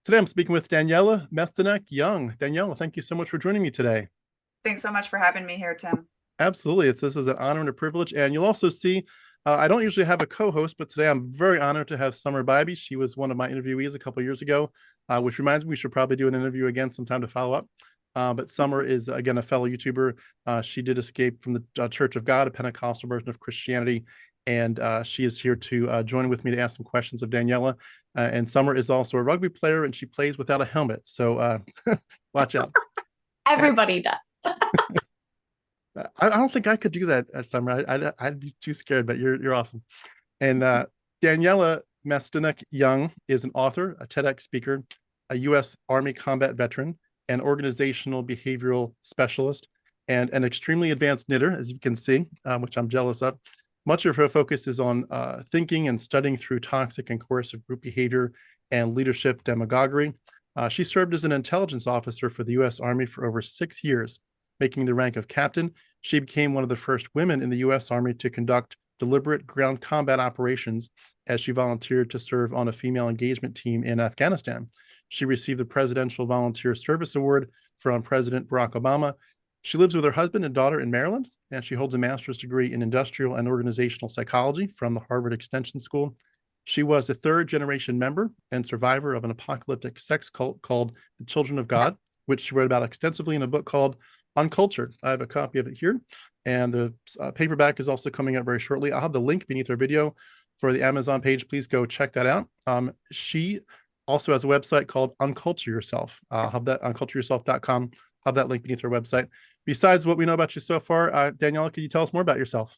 Today I'm speaking with Daniella Mestyanek Young. Daniella, thank you so much for joining me today. Thanks so much for having me here, Tim. Absolutely. This is an honor and a privilege. And you'll also see, I don't usually have a co-host, but today I'm very honored to have Summer Biby. She was one of my interviewees a couple of years ago, which reminds me we should probably do an interview again sometime to follow up. But Summer is, again, a fellow YouTuber. She did escape from the Church of God, a Pentecostal version of Christianity. And she is here to join with me to ask some questions of Daniella. And Summer is also a rugby player, and she plays without a helmet. So watch out. Everybody does. I don't think I could do that, Summer. I'd be too scared, but you're awesome. And Daniella Mestyanek Young is an author, a TEDx speaker, a U.S. Army combat veteran, an organizational behavioral specialist, and an extremely advanced knitter, as you can see, which I'm jealous of. Much of her focus is on thinking and studying through toxic and coercive group behavior and leadership demagoguery. She served as an intelligence officer for the U.S. Army for over 6 years, making the rank of captain. She became one of the first women in the U.S. Army to conduct deliberate ground combat operations as she volunteered to serve on a female engagement team in Afghanistan. She received the Presidential Volunteer Service Award from President Barack Obama. She lives with her husband and daughter in Maryland, and she holds a master's degree in industrial and organizational psychology from the Harvard Extension School. She was a third-generation member and survivor of an apocalyptic sex cult called the Children of God, which she wrote about extensively in a book called Uncultured. I have a copy of it here, and the paperback is also coming out very shortly. I'll have the link beneath our video for the Amazon page. Please go check that out. She also has a website called Unculture Yourself. I'll have that uncultureyourself.com. I'll have that link beneath our website. Besides what we know about you so far, Daniella, could you tell us more about yourself?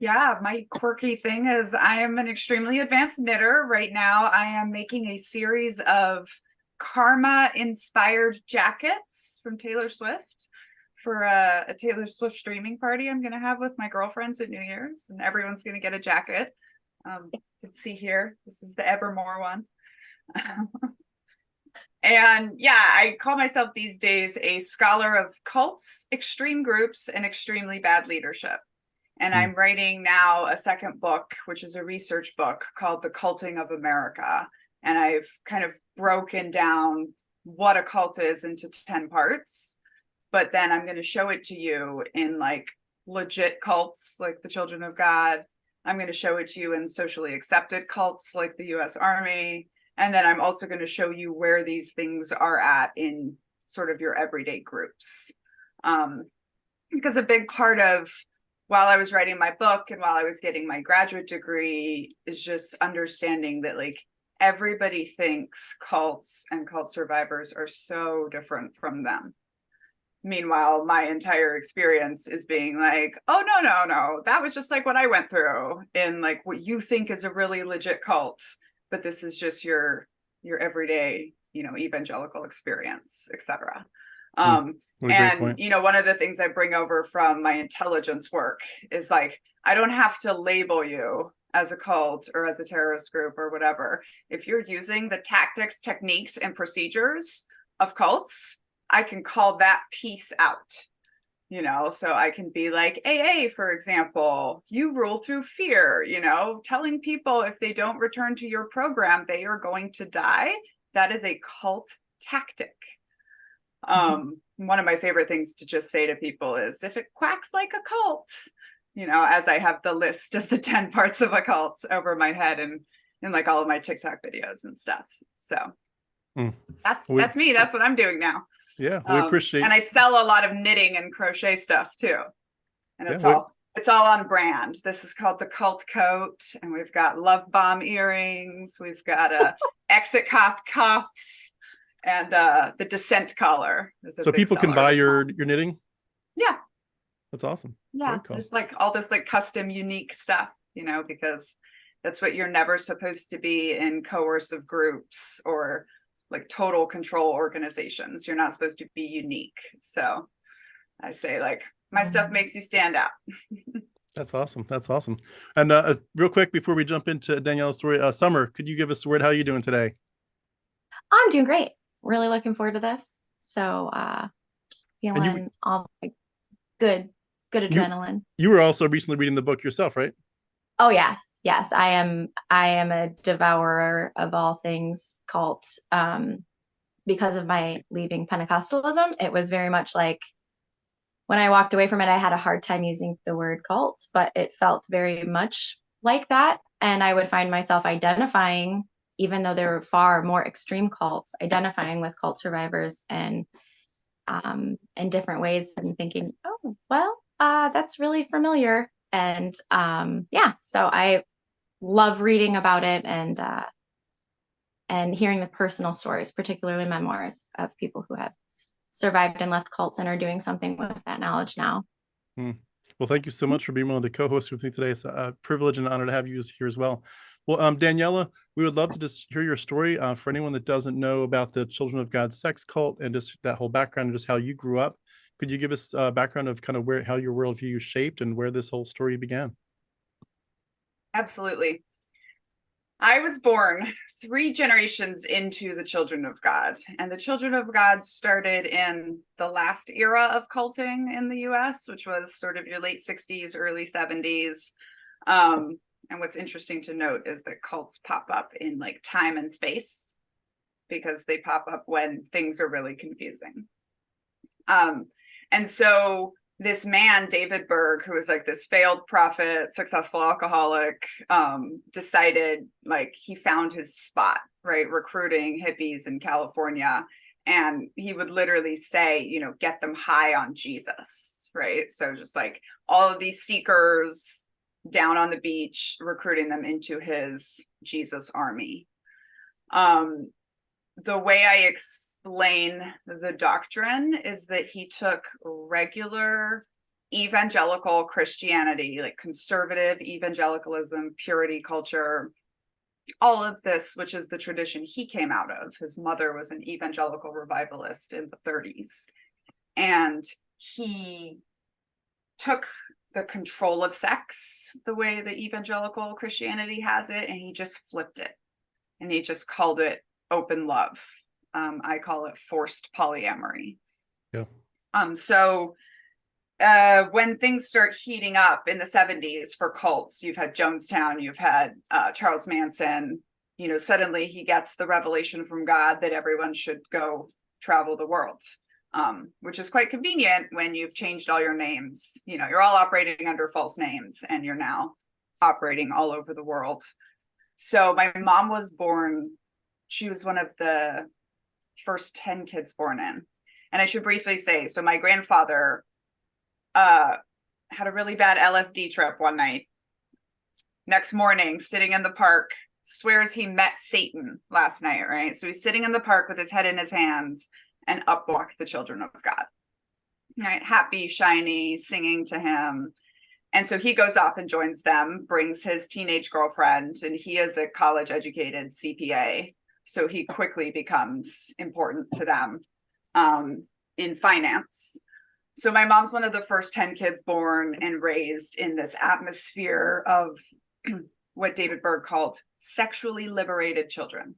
Yeah, my quirky thing is I am an extremely advanced knitter. Right now, I am making a series of karma-inspired jackets from Taylor Swift for a Taylor Swift streaming party I'm going to have with my girlfriends at New Year's, and everyone's going to get a jacket. You can see here, this is the Evermore one. And yeah, I call myself these days a scholar of cults, extreme groups, and extremely bad leadership. And I'm writing now a second book, which is a research book called The Culting of America. And I've kind of broken down what a cult is into 10 parts. But then I'm going to show it to you in like legit cults like the Children of God. I'm going to show it to you in socially accepted cults like the U.S. Army. And then I'm also going to show you where these things are at in sort of your everyday groups. Because a big part of while I was writing my book and while I was getting my graduate degree is just understanding that like everybody thinks cults and cult survivors are so different from them. Meanwhile, my entire experience is being like, oh, no, that was just like what I went through in like what you think is a really legit cult. But this is just your everyday, evangelical experience, etc. And one of the things I bring over from my intelligence work is like, I don't have to label you as a cult or as a terrorist group or whatever. If you're using the tactics, techniques, and procedures of cults, I can call that piece out. So I can be like AA, for example, you rule through fear, telling people if they don't return to your program, they are going to die. That is a cult tactic. One of my favorite things to just say to people is if it quacks like a cult, as I have the list of the 10 parts of a cult over my head and in like all of my TikTok videos and stuff. So that's me. That's what I'm doing now. Yeah, we appreciate. And I sell a lot of knitting and crochet stuff too. And it's all on brand. This is called the Cult Coat, and we've got love bomb earrings. We've got exit cost cuffs, and the descent collar. So people can buy your knitting. Yeah, that's awesome. Yeah, cool. Just like all this like custom, unique stuff. Because that's what you're never supposed to be in coercive groups or like total control organizations. You're not supposed to be unique. So I say like my stuff makes you stand out. That's awesome. That's awesome. And real quick before we jump into Daniella's story, Summer, could you give us a word? How are you doing today? I'm doing great. Really looking forward to this. So feeling all like good adrenaline. You were also recently reading the book yourself, right? Oh yes, yes. I am a devourer of all things cult. Because of my leaving Pentecostalism, it was very much like when I walked away from it, I had a hard time using the word cult, but it felt very much like that. And I would find myself identifying, even though there were far more extreme cults, identifying with cult survivors and in different ways and thinking, oh, well, that's really familiar. And yeah, so I love reading about it and hearing the personal stories, particularly memoirs of people who have survived and left cults and are doing something with that knowledge now. Hmm. Well, thank you so much for being willing to co-host with me today. It's a privilege and an honor to have you here as well. Well, Daniella, we would love to just hear your story. For anyone that doesn't know about the Children of God sex cult and just that whole background and just how you grew up, could you give us a background of kind of how your worldview shaped and where this whole story began? Absolutely. I was born 3 generations into the Children of God, and the Children of God started in the last era of culting in the US, which was sort of your late 60s, early 70s. And what's interesting to note is that cults pop up in like time and space because they pop up when things are really confusing. And so this man, David Berg, who was like this failed prophet, successful alcoholic, decided like he found his spot, right? Recruiting hippies in California. And he would literally say, you know, get them high on Jesus, right? So just like all of these seekers down on the beach, recruiting them into his Jesus army. The way I explain the doctrine is that he took regular evangelical Christianity, like conservative evangelicalism, purity culture, all of this, which is the tradition he came out of. His mother was an evangelical revivalist in the 30s. And he took the control of sex, the way the evangelical Christianity has it, and he just flipped it. And he just called it open love. I call it forced polyamory. Yeah. So when things start heating up in the 70s for cults, you've had Jonestown, you've had Charles Manson, you know, suddenly he gets the revelation from God that everyone should go travel the world, which is quite convenient when you've changed all your names. You know, you're all operating under false names and you're now operating all over the world. So my mom was born, she was one of the first 10 kids born in. And I should briefly say, so my grandfather had a really bad LSD trip one night. Next morning, sitting in the park, swears he met Satan last night, right? So he's sitting in the park with his head in his hands, and up walk the children of God. Right? Happy, shiny, singing to him. And so he goes off and joins them, brings his teenage girlfriend, and he is a college educated CPA. So he quickly becomes important to them in finance. So my mom's one of the first 10 kids born and raised in this atmosphere of what David Berg called sexually liberated children,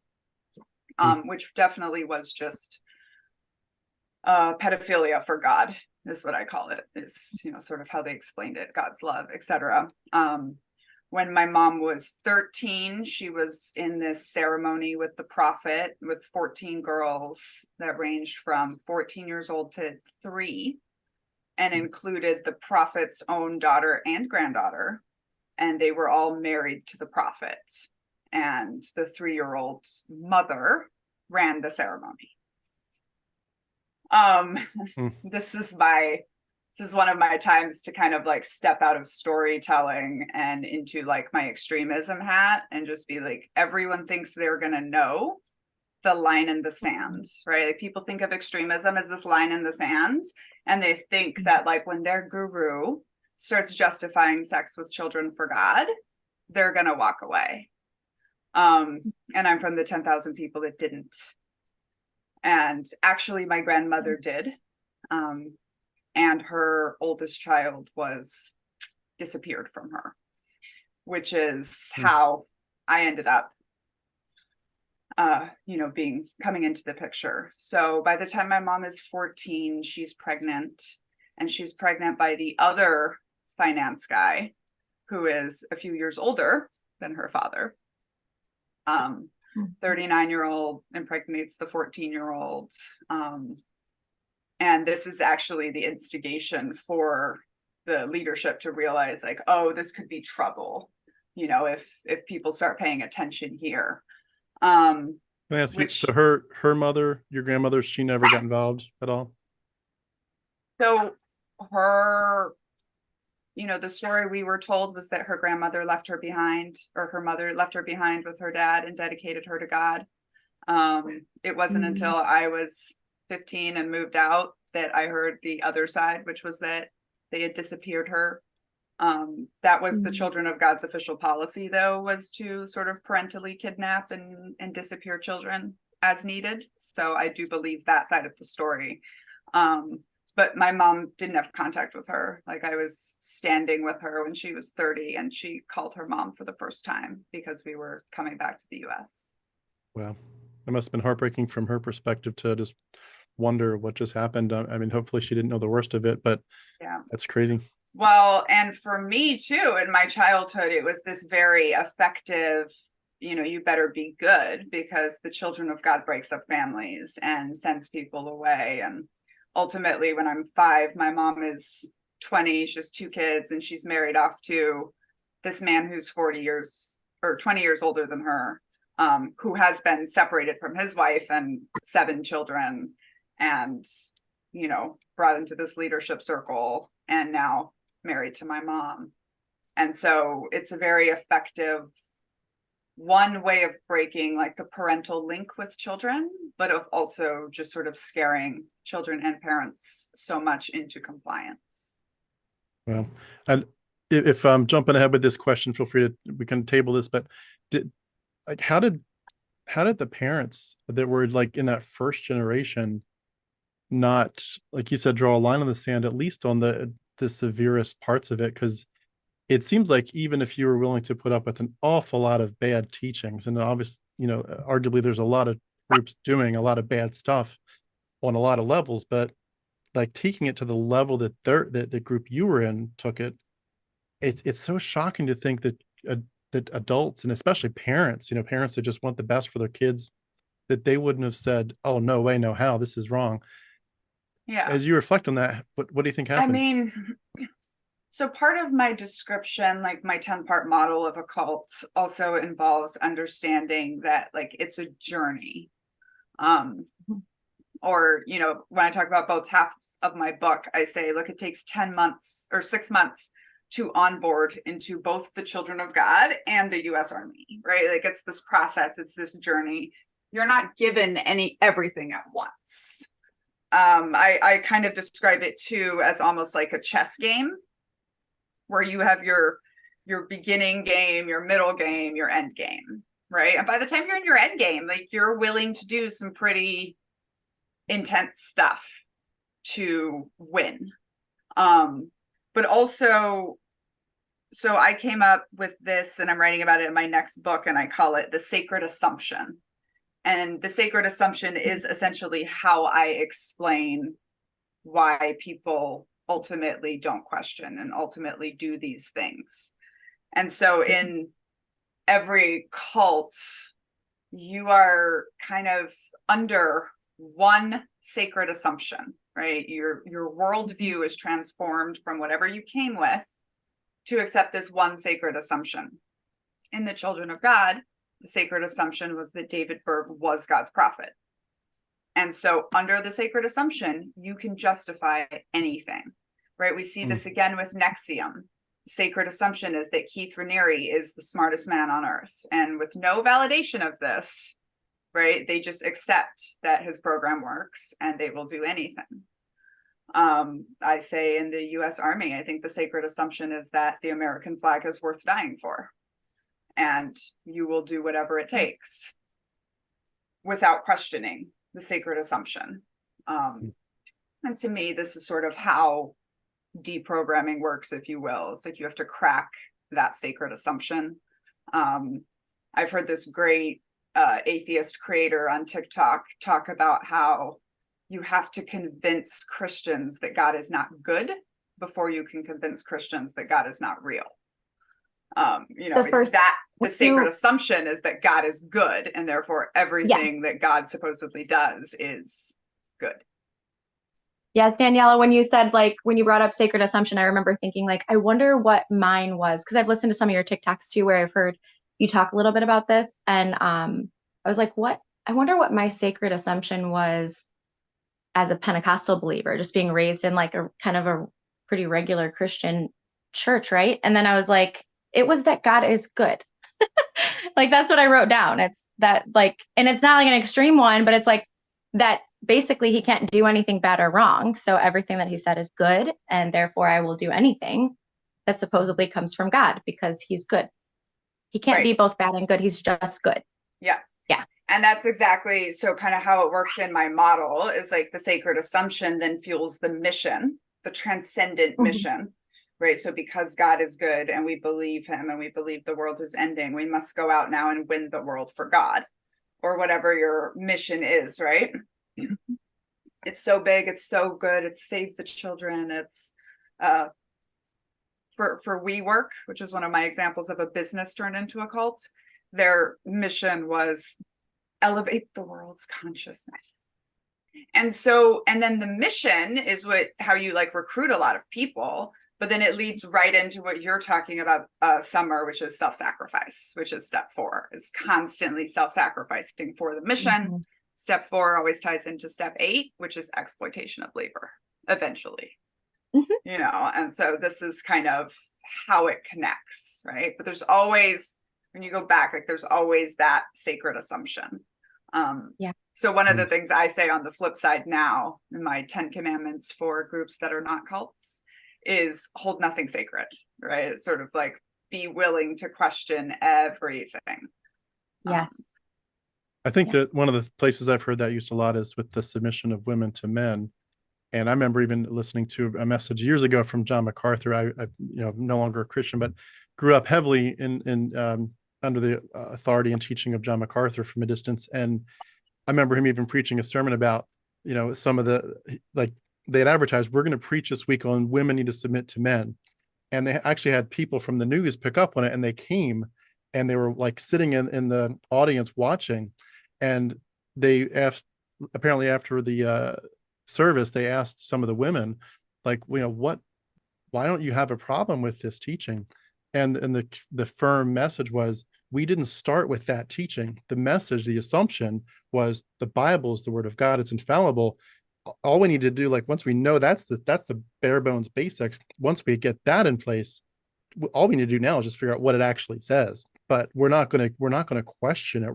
which definitely was just pedophilia for God, is what I call it, is, you know, sort of how they explained it, God's love, etc. When my mom was 13, she was in this ceremony with the prophet with 14 girls that ranged from 14 years old to 3 and included the prophet's own daughter and granddaughter. And they were all married to the prophet. And the 3-year-old's mother ran the ceremony. This is one of my times to kind of like step out of storytelling and into like my extremism hat and just be like, everyone thinks they're gonna know the line in the sand, right? Like people think of extremism as this line in the sand, and they think that like when their guru starts justifying sex with children for God, they're gonna walk away. And I'm from the 10,000 people that didn't. And actually my grandmother did. And her oldest child was disappeared from her, which is how I ended up coming into the picture. So by the time my mom is 14, she's pregnant, and she's pregnant by the other finance guy. who is a few years older than her father. 39-year-old impregnates the 14-year-old. And this is actually the instigation for the leadership to realize, like, oh, this could be trouble, you know, if people start paying attention here. Can I ask you, Which, so her mother, your grandmother, she never got involved at all? so her, you know, the story we were told was that her grandmother left her behind, or her mother left her behind with her dad and dedicated her to God. It wasn't until I was 15 and moved out that I heard the other side, which was that they had disappeared her. That was the Children of God's official policy, though, was to sort of parentally kidnap and disappear children as needed. So I do believe that side of the story. But my mom didn't have contact with her. Like, I was standing with her when she was 30 and she called her mom for the first time because we were coming back to the US. Wow. It must have been heartbreaking from her perspective to just wonder what just happened. I mean, hopefully she didn't know the worst of it, but yeah, that's crazy. Well, and for me too, in my childhood, it was this very effective, you know, you better be good, because the Children of God breaks up families and sends people away. And ultimately, when I'm 5, my mom is 20, she has 2 kids, and she's married off to this man who's 40 years or 20 years older than her, who has been separated from his wife and 7 children, and, you know, brought into this leadership circle, and now married to my mom. And so it's a very effective one way of breaking like the parental link with children, but of also just sort of scaring children and parents so much into compliance. Well, and if I'm jumping ahead with this question, feel free to, we can table this, but how did the parents that were like in that first generation not, like you said, draw a line in the sand, at least on the severest parts of it? Because it seems like even if you were willing to put up with an awful lot of bad teachings, and obviously, you know, arguably there's a lot of groups doing a lot of bad stuff on a lot of levels, but like taking it to the level that the group you were in took it, it's so shocking to think that that adults, and especially parents, you know, parents that just want the best for their kids, that they wouldn't have said, "Oh, no way, no how, this is wrong." Yeah. As you reflect on that, what do you think I happened? mean, so part of my description, like my 10-part model of a cult, also involves understanding that like it's a journey. Or, you know, when I talk about both halves of my book, I say, look, it takes 10 months or 6 months to onboard into both the Children of God and the US Army, right? Like, it's this process, it's this journey. You're not given everything at once. I kind of describe it too as almost like a chess game, where you have your beginning game, your middle game, your end game, right? And by the time you're in your end game, like, you're willing to do some pretty intense stuff to win. But also, so I came up with this, and I'm writing about it in my next book, and I call it the sacred assumption. And the sacred assumption is essentially how I explain why people ultimately don't question and ultimately do these things. And so in every cult, you are kind of under one sacred assumption, right? Your worldview is transformed from whatever you came with to accept this one sacred assumption. In the Children of God, the sacred assumption was that David Berg was God's prophet. And so under the sacred assumption, you can justify anything, right? We see this again with NXIVM. The sacred assumption is that Keith Raniere is the smartest man on earth. And with no validation of this, right, they just accept that his program works and they will do anything. I say in the US Army, I think the sacred assumption is that the American flag is worth dying for, and you will do whatever it takes without questioning the sacred assumption. And to me, this is sort of how deprogramming works, if you will. It's like you have to crack that sacred assumption. I've heard this great atheist creator on TikTok talk about how you have to convince Christians that God is not good before you can convince Christians that God is not real. The first- is that the when sacred you- assumption is that God is good, and therefore everything that God supposedly does is good. Yes, Daniela, when you said, like, when you brought up sacred assumption, I remember thinking, like, I wonder what mine was, because I've listened to some of your TikToks too, where I've heard you talk a little bit about this. And I was like, I wonder what my sacred assumption was as a Pentecostal believer, just being raised in like a kind of a pretty regular Christian church, right? And then I was like, it was that God is good. Like, that's what I wrote down. It's that, like, and it's not like an extreme one, but it's like that basically he can't do anything bad or wrong. So everything that he said is good. And therefore I will do anything that supposedly comes from God because he's good. He can't be both bad and good. He's just good. Yeah. Yeah. And that's exactly so kind of how it works in my model is like the sacred assumption then fuels the mission, the transcendent mission, right? So because God is good and we believe him and we believe the world is ending, we must go out now and win the world for God or whatever your mission is, right? It's so big, it's so good, it's save the children, it's for WeWork, which is one of my examples of a business turned into a cult. Their mission was elevate the world's consciousness. And then the mission is how you like recruit a lot of people, but then it leads right into what you're talking about, Summer, which is self-sacrifice, which is step 4, is constantly self-sacrificing for the mission. Step 4 always ties into step 8, which is exploitation of labor eventually. And so this is kind of how it connects, right? But there's always, when you go back, like there's always that sacred assumption. So one of the things I say on the flip side now in my 10 commandments for groups that are not cults is hold nothing sacred, right? It's sort of like be willing to question everything. Yes. I think that one of the places I've heard that used a lot is with the submission of women to men. And I remember even listening to a message years ago from John MacArthur. I no longer a Christian, but grew up heavily in under the authority and teaching of John MacArthur from a distance. And I remember him even preaching a sermon about, some of the, like they had advertised, we're going to preach this week on women need to submit to men. And they actually had people from the news pick up on it, and they came and they were like sitting in the audience watching. And they asked, apparently after the service, they asked some of the women, like, why don't you have a problem with this teaching? And the firm message was, we didn't start with that teaching. The message, the assumption was the Bible is the word of God. It's infallible. All we need to do, like, once we know that's the bare bones basics, once we get that in place, all we need to do now is just figure out what it actually says. But we're not going to question it.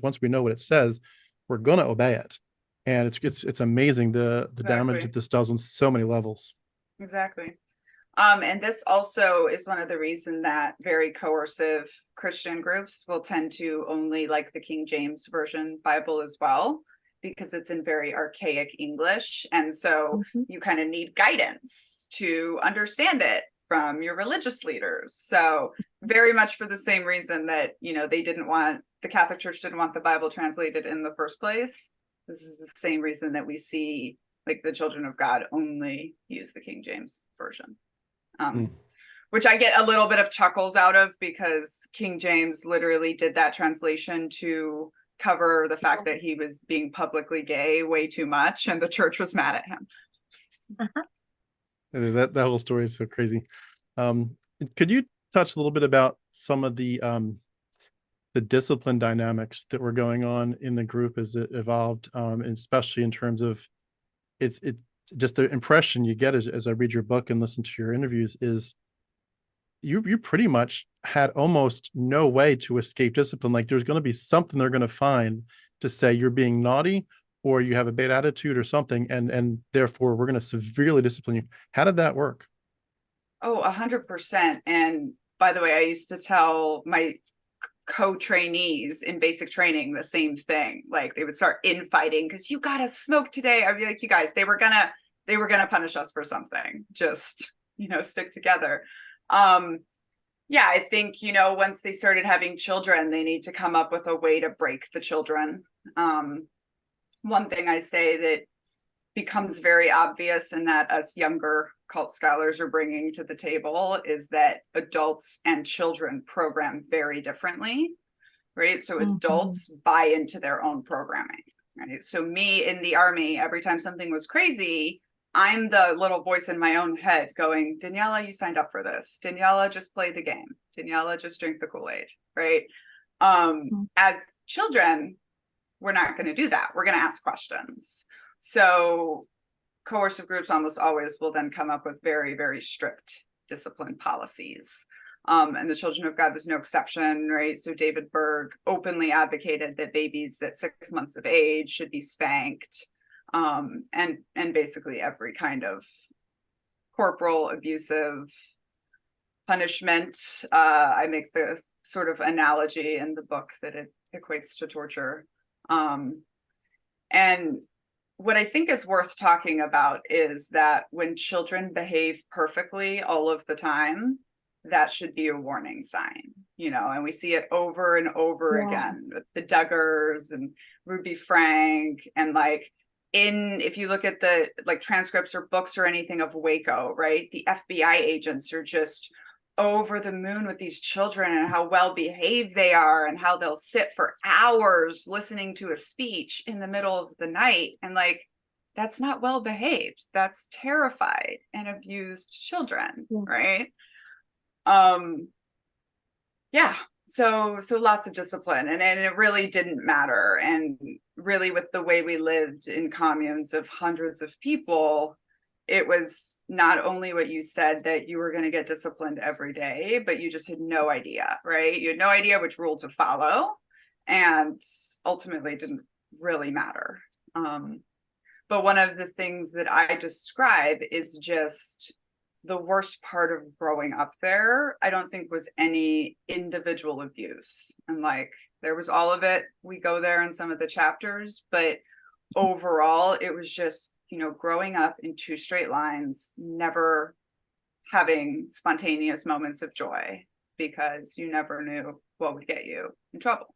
Once we know what it says, we're going to obey it. And it's amazing the damage that this does on so many levels. Exactly. And this also is one of the reasons that very coercive Christian groups will tend to only like the King James Version Bible as well, because it's in very archaic English. And so you kind of need guidance to understand it from your religious leaders. So very much for the same reason that, the Catholic Church didn't want the Bible translated in the first place. This is the same reason that we see like the children of God only use the King James Version. Which I get a little bit of chuckles out of, because King James literally did that translation to cover the fact that he was being publicly gay way too much, and the church was mad at him. That whole story is so crazy. Could you touch a little bit about some of the discipline dynamics that were going on in the group as it evolved, and especially in terms of it just the impression you get as I read your book and listen to your interviews is you pretty much had almost no way to escape discipline. Like there's going to be something they're going to find to say you're being naughty or you have a bad attitude or something, and therefore we're going to severely discipline you. How did that work? Oh, 100%. And by the way, I used to tell my co-trainees in basic training the same thing. Like they would start infighting because you gotta smoke today. I'd be like, you guys, they were gonna punish us for something. Just stick together. I think once they started having children, they need to come up with a way to break the children. One thing I say that becomes very obvious, and that us younger cult scholars are bringing to the table is that adults and children program very differently, right? So adults buy into their own programming, right? So me in the army, every time something was crazy, I'm the little voice in my own head going, Daniella, you signed up for this. Daniella, just play the game. Daniella, just drink the Kool-Aid, right? As children, we're not going to do that. We're going to ask questions. So coercive groups almost always will then come up with very, very strict discipline policies. And the Children of God was no exception, right? So David Berg openly advocated that babies at 6 months of age should be spanked, and basically every kind of corporal abusive punishment. I make the sort of analogy in the book that it equates to torture. And what I think is worth talking about is that when children behave perfectly all of the time, that should be a warning sign, and we see it over and over again with the Duggars and Ruby Frank. And if you look at the transcripts or books or anything of Waco, right, the FBI agents are just over the moon with these children and how well behaved they are and how they'll sit for hours listening to a speech in the middle of the night. And that's not well behaved. That's terrified and abused children, right? So lots of discipline, and it really didn't matter. And really, with the way we lived in communes of hundreds of people, it was not only what you said, that you were going to get disciplined every day, but you just had no idea, right? You had no idea which rule to follow, and ultimately it didn't really matter. But one of the things that I describe is just the worst part of growing up there, I don't think, was any individual abuse. And there was all of it. We go there in some of the chapters, but overall, it was just, growing up in 2 straight lines, never having spontaneous moments of joy, because you never knew what would get you in trouble.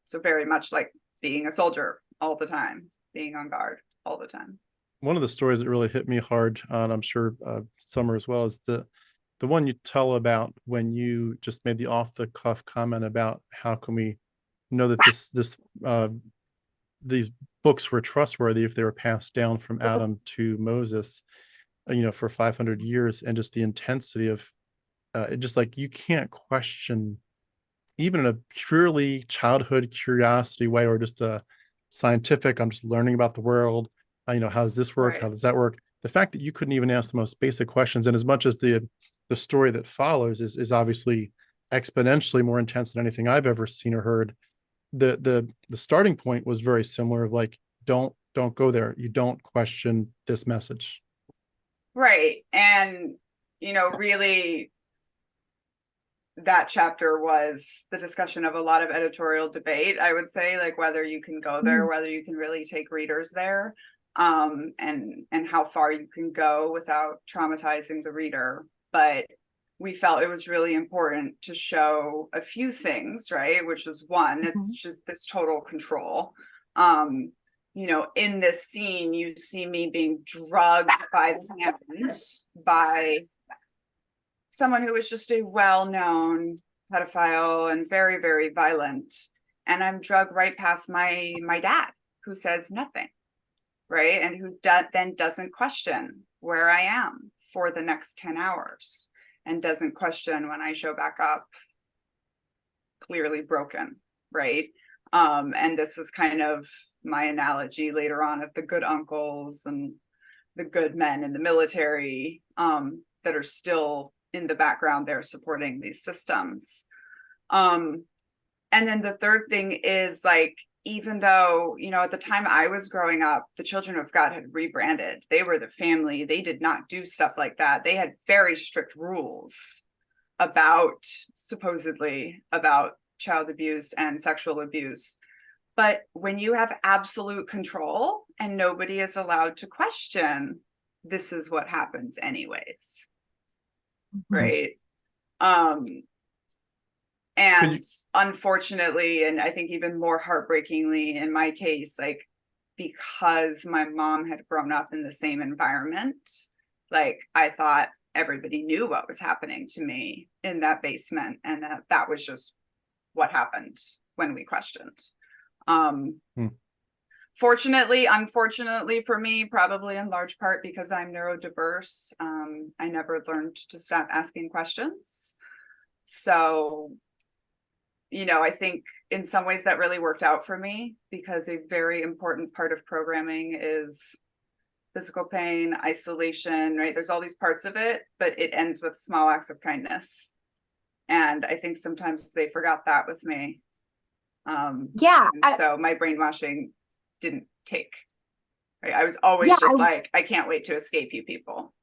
So very much like being a soldier all the time, being on guard all the time. One of the stories that really hit me hard, and I'm sure Summer as well, is the one you tell about when you just made the off the cuff comment about how can we know that these books were trustworthy if they were passed down from Adam to Moses, for 500 years, and just the intensity of just you can't question, even in a purely childhood curiosity way, or just a scientific, I'm just learning about the world. How does this work? Right. How does that work? The fact that you couldn't even ask the most basic questions, and as much as the story that follows is obviously exponentially more intense than anything I've ever seen or heard, the starting point was very similar of don't go there. You don't question this message. Right. And, really, that chapter was the discussion of a lot of editorial debate, I would say, whether you can go there, whether you can really take readers there, and how far you can go without traumatizing the reader. But we felt it was really important to show a few things, right? Which is one, it's just this total control. In this scene, you see me being drugged by the hand by someone who was just a well-known pedophile and very, very violent. And I'm drugged right past my dad, who says nothing, right? And who then doesn't question where I am for the next 10 hours, and doesn't question when I show back up clearly broken, right? And this is kind of my analogy later on of the good uncles and the good men in the military, that are still in the background there supporting these systems. And then the third thing is even though, at the time I was growing up, the Children of God had rebranded. They were the family. They did not do stuff like that. They had very strict rules supposedly about child abuse and sexual abuse. But when you have absolute control and nobody is allowed to question, this is what happens anyways. Right. And unfortunately, and I think even more heartbreakingly in my case, because my mom had grown up in the same environment, Like, I thought everybody knew what was happening to me in that basement, and that was just what happened when we questioned. Fortunately, unfortunately for me, probably in large part because I'm neurodiverse, I never learned to stop asking questions. So, I think in some ways that really worked out for me, because a very important part of programming is physical pain, isolation, right? There's all these parts of it, but it ends with small acts of kindness. And I think sometimes they forgot that with me. So my brainwashing didn't take, right? I was always I can't wait to escape you people.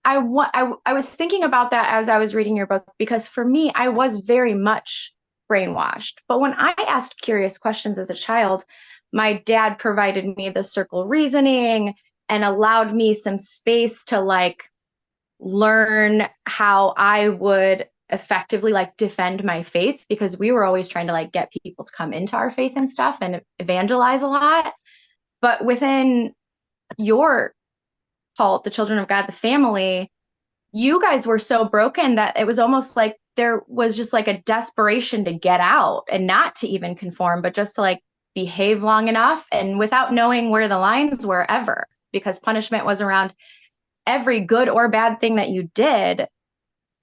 I was thinking about that as I was reading your book, because for me, I was very much brainwashed. But when I asked curious questions as a child, my dad provided me the circle reasoning and allowed me some space to like learn how I would effectively like defend my faith, because we were always trying to like get people to come into our faith and stuff and evangelize a lot. But within your cult, the Children of God, the family, you guys were so broken that it was almost like there was just like a desperation to get out and not to even conform, but just to like behave long enough, and without knowing where the lines were ever, because punishment was around every good or bad thing that you did.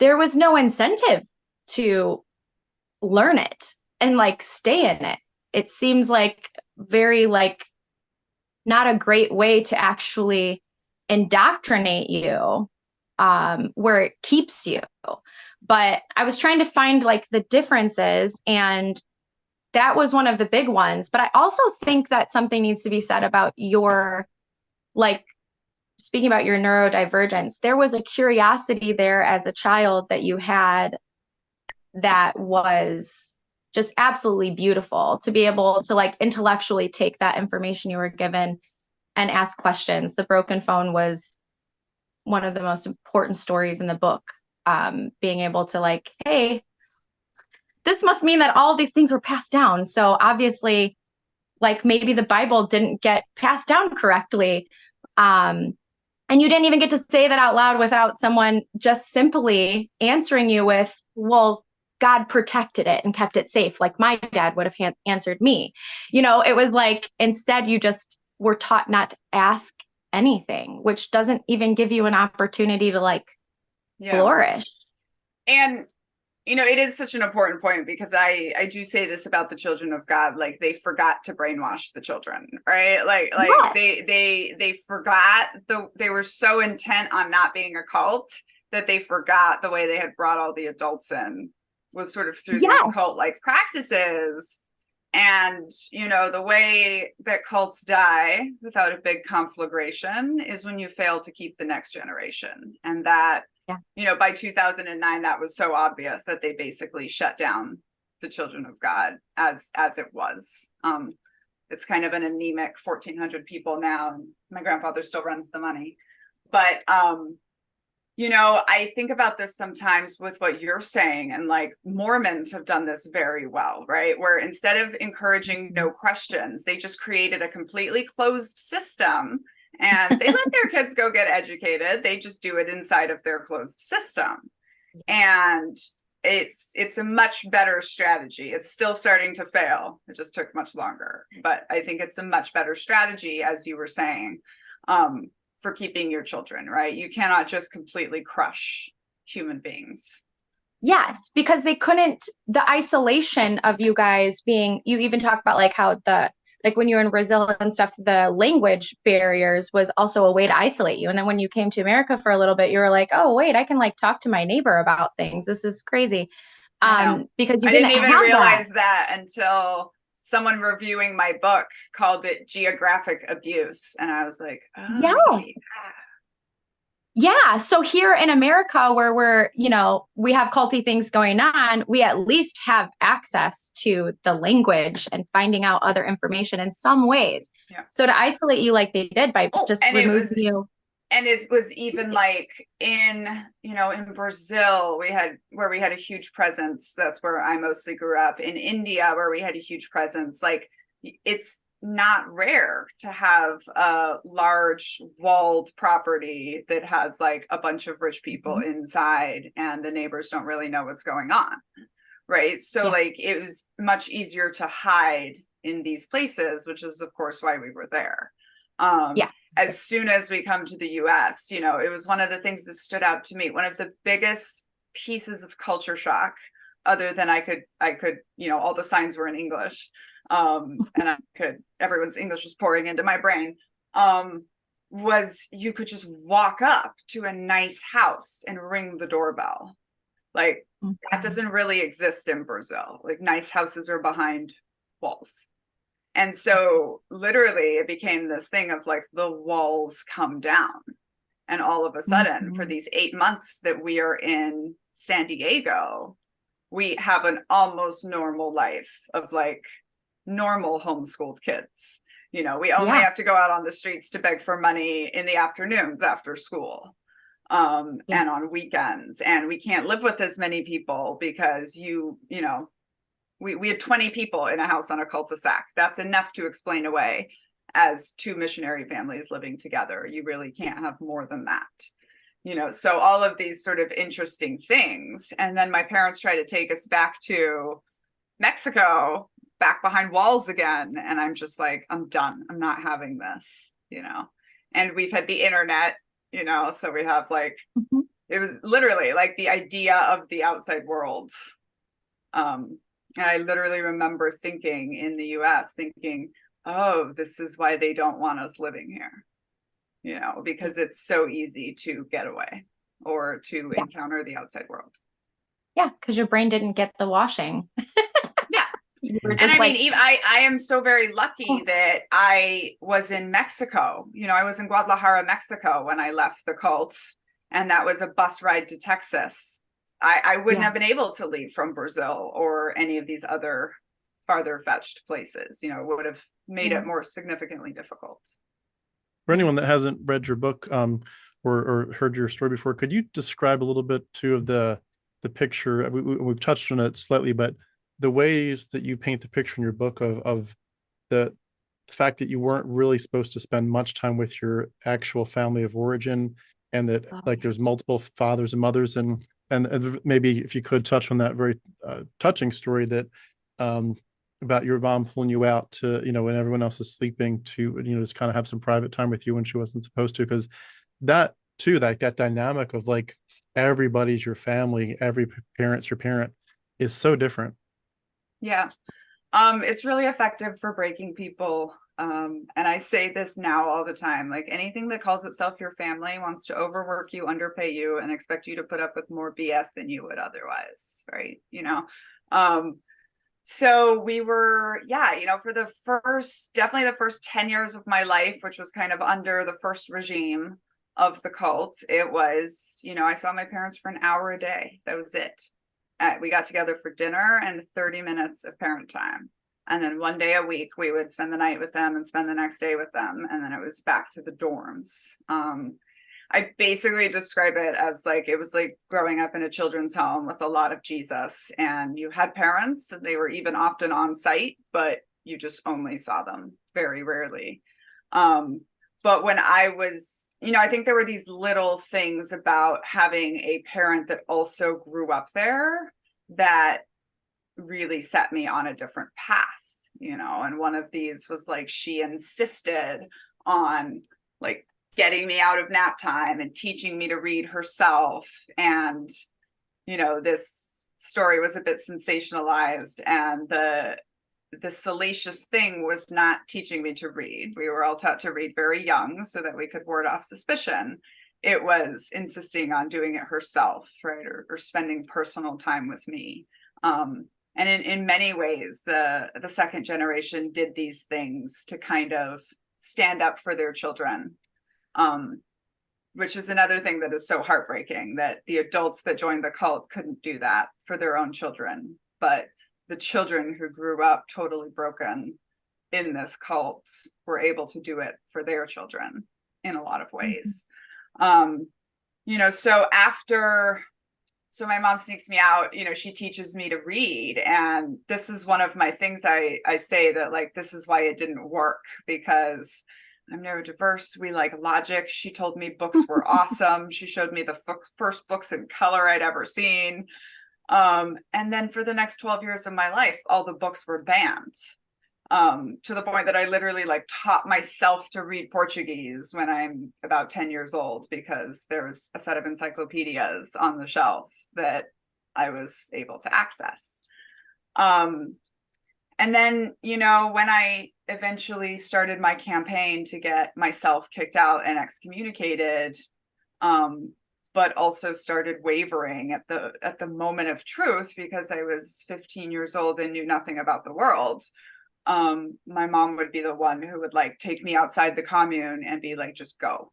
There was no incentive to learn it and like stay in it. It seems like very like not a great way to actually indoctrinate you, where it keeps you. But I was trying to find like the differences, and that was one of the big ones. But I also think that something needs to be said about your, like, speaking about your neurodivergence. There was a curiosity there as a child that you had that was just absolutely beautiful, to be able to like intellectually take that information you were given and ask questions. The broken phone was one of the most important stories in the book. Being able to like, hey, this must mean that all of these things were passed down. So obviously, like maybe the Bible didn't get passed down correctly. And you didn't even get to say that out loud without someone just simply answering you with, well, God protected it and kept it safe, like my dad would have answered me. It was like, instead you just were taught not to ask anything, which doesn't even give you an opportunity to like flourish. And it is such an important point, because I do say this about the Children of God, like they forgot to brainwash the children, right? Like they forgot, they were so intent on not being a cult that they forgot the way they had brought all the adults in was sort of through these cult-like practices. And the way that cults die without a big conflagration is when you fail to keep the next generation. And that by 2009, that was so obvious that they basically shut down the Children of God as it was. It's kind of an anemic 1,400 people now, and my grandfather still runs the money. But I think about this sometimes with what you're saying, and like Mormons have done this very well, right? Where instead of encouraging no questions, they just created a completely closed system. And they let their kids go get educated. They just do it inside of their closed system. And it's a much better strategy. It's still starting to fail. It just took much longer. But I think it's a much better strategy, as you were saying, for keeping your children, right? You cannot just completely crush human beings. Yes, because they couldn't, the isolation of you guys being, you even talk about like how like when you were in Brazil and stuff, the language barriers was also a way to isolate you. And then when you came to America for a little bit, you were like, oh, wait, I can like talk to my neighbor about things. This is crazy. Because you didn't even realize that until someone reviewing my book called it geographic abuse. And I was like, oh, yeah. So here in America, where we're, we have culty things going on, we at least have access to the language and finding out other information in some ways. Yeah. So to isolate you like they did by just removing you. And it was even like in Brazil, we had a huge presence. That's where I mostly grew up. In India, where we had a huge presence. Like not rare to have a large walled property that has like a bunch of rich people inside, and the neighbors don't really know what's going on. Right. So like it was much easier to hide in these places, which is of course why we were there. As soon as we come to the US, you know, it was one of the things that stood out to me. One of the biggest pieces of culture shock, other than I could, you know, all the signs were in English. And everyone's English was pouring into my brain. Was you could just walk up to a nice house and ring the doorbell. Like that doesn't really exist in Brazil. Like nice houses are behind walls. And so literally it became this thing of like the walls come down. And all of a sudden, for these 8 months that we are in San Diego, we have an almost normal life of like normal homeschooled kids. You know, we only have to go out on the streets to beg for money in the afternoons after school. And on weekends, and we can't live with as many people because you know, we had 20 people in a house on a cul-de-sac. That's enough to explain away as 2 missionary families living together. You really can't have more than that, you know. So all of these sort of interesting things. And then my parents try to take us back to Mexico, back behind walls again, and I'm just like, I'm done. I'm not having this, you know. And we've had the internet, you know, so we have like it was literally like the idea of the outside world. And I literally remember thinking in the US, thinking, oh, this is why they don't want us living here, you know, because it's so easy to get away or to encounter the outside world. Yeah, because your brain didn't get the washing. You were just and I like, mean, I am so very lucky that I was in Mexico. You know, I was in Guadalajara, Mexico when I left the cult, and that was a bus ride to Texas. I wouldn't have been able to leave from Brazil or any of these other farther fetched places. You know, it would have made it more significantly difficult. For anyone that hasn't read your book or heard your story before, could you describe a little bit too of the picture? We've touched on it slightly, but the ways that you paint the picture in your book of the fact that you weren't really supposed to spend much time with your actual family of origin, and that like there's multiple fathers and mothers, and maybe if you could touch on that very touching story that about your mom pulling you out to, you know, when everyone else is sleeping, to, you know, just kind of have some private time with you when she wasn't supposed to, because that too, like that dynamic of like everybody's your family, every parent's your parent, is so different. Yeah. It's really effective for breaking people. And I say this now all the time, like anything that calls itself your family wants to overwork you, underpay you, and expect you to put up with more BS than you would otherwise. Right. You know? So we were, you know, for definitely the first 10 years of my life, which was kind of under the first regime of the cult, it was, you know, I saw my parents for an hour a day. That was it. We got together for dinner and 30 minutes of parent time. And then one day a week, we would spend the night with them and spend the next day with them. And then it was back to the dorms. I basically describe it as like, it was like growing up in a children's home with a lot of Jesus, and you had parents and they were even often on site, but you just only saw them very rarely. But when I was, you know, I think there were these little things about having a parent that also grew up there that really set me on a different path, you know. And one of these was like, she insisted on like getting me out of nap time and teaching me to read herself. And, you know, this story was a bit sensationalized, and the salacious thing was not teaching me to read. We were all taught to read very young so that we could ward off suspicion. It was insisting on doing it herself, right? Or spending personal time with me. And in many ways, the second generation did these things to kind of stand up for their children. Which is another thing that is so heartbreaking, that the adults that joined the cult couldn't do that for their own children, but the children who grew up totally broken in this cult were able to do it for their children in a lot of ways. You know, so after So my mom sneaks me out, she teaches me to read. And this is one of my things I say that like, this is why it didn't work, because I'm neurodiverse. We like logic. She told me books were awesome. She showed me the first books in color I'd ever seen. And then for the next 12 years of my life, all the books were banned. To the point that I literally like taught myself to read Portuguese when I'm about 10 years old, because there was a set of encyclopedias on the shelf that I was able to access. And then, when I eventually started my campaign to get myself kicked out and excommunicated, but also started wavering at the moment of truth, because I was 15 years old and knew nothing about the world. My mom would be the one who would like take me outside the commune and be like, just go,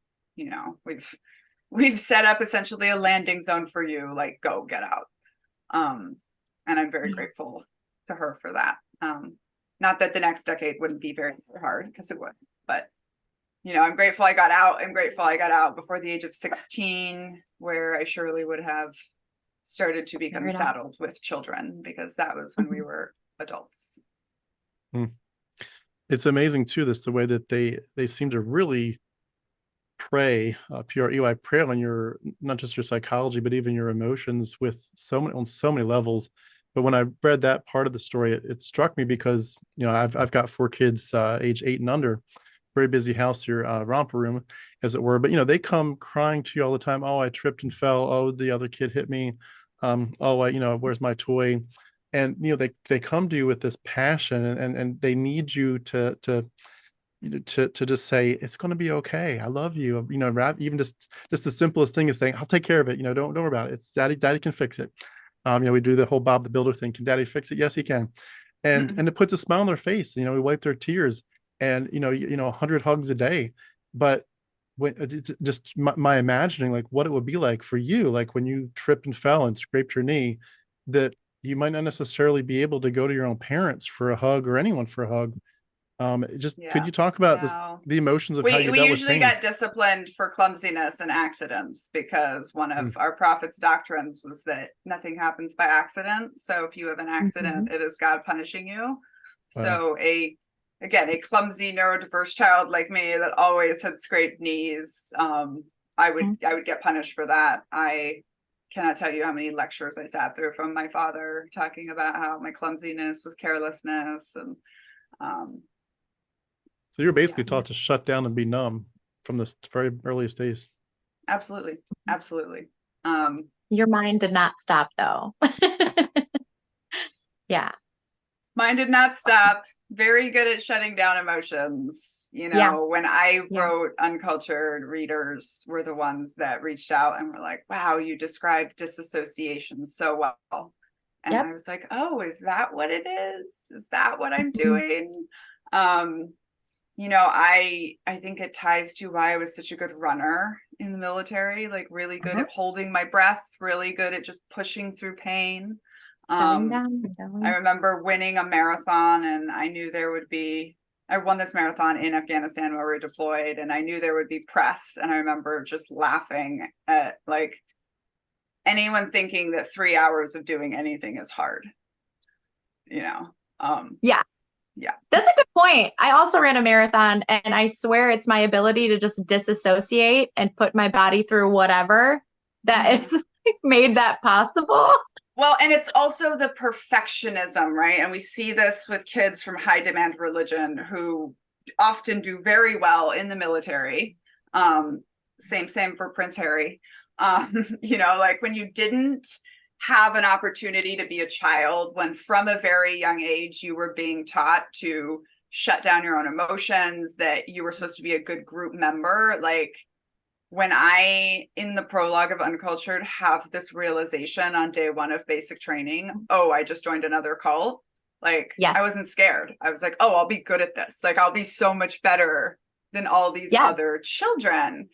we've set up essentially a landing zone for you, like, go get out. And I'm very grateful to her for that. Not that the next decade wouldn't be very hard, because it would, but I'm grateful I got out. I'm grateful I got out before the age of 16, where I surely would have started to become saddled with children, because that was when we were adults. It's amazing too, the way that they seem to really prey, prey on your, not just your psychology, but even your emotions on so many levels. But when I read that part of the story, it struck me, because I've got 4 kids, age 8 and under, very busy house here, romper room, as it were. But they come crying to you all the time. Oh, I tripped and fell. Oh, the other kid hit me. Oh, where's my toy? And they come to you with this passion, and they need you to just say, it's going to be okay. I love you. Even just the simplest thing is saying, I'll take care of it. Don't worry about it. It's daddy can fix it. We do the whole Bob the Builder thing. Can daddy fix it? Yes, he can. And it puts a smile on their face. We wipe their tears, and 100 hugs a day. But when just my imagining, like, what it would be like for you, like when you tripped and fell and scraped your knee, that you might not necessarily be able to go to your own parents for a hug, or anyone for a hug. Could you talk about the emotions of how you we dealt usually with pain? got disciplined for clumsiness and accidents, because one of our prophet's doctrines was that nothing happens by accident. So if you have an accident, it is God punishing you. Wow. So a clumsy neurodiverse child like me that always had scraped knees, I would get punished for that. I cannot tell you how many lectures I sat through from my father talking about how my clumsiness was carelessness. And so you're basically taught to shut down and be numb from the very earliest days. Absolutely. Your mind did not stop, though. Yeah. Mine did not stop. Very good at shutting down emotions. When I wrote Uncultured, readers were the ones that reached out and were like, wow, you described disassociation so well. And I was like, oh, is that what it is? Is that what I'm doing? I think it ties to why I was such a good runner in the military, like really good at holding my breath, really good at just pushing through pain. I remember winning a marathon, and I knew I won this marathon in Afghanistan where we were deployed, and I knew there would be press. And I remember just laughing at like anyone thinking that 3 hours of doing anything is hard. Yeah. That's a good point. I also ran a marathon, and I swear it's my ability to just disassociate and put my body through whatever that is made that possible. Well, and it's also the perfectionism, right? And we see this with kids from high demand religion who often do very well in the military. Same for Prince Harry. Like when you didn't have an opportunity to be a child, when from a very young age you were being taught to shut down your own emotions, that you were supposed to be a good group member. Like when I, in the prologue of Uncultured, have this realization on day 1 of basic training, oh, I just joined another cult. Like, I wasn't scared. I was like, oh, I'll be good at this. Like, I'll be so much better than all these other children.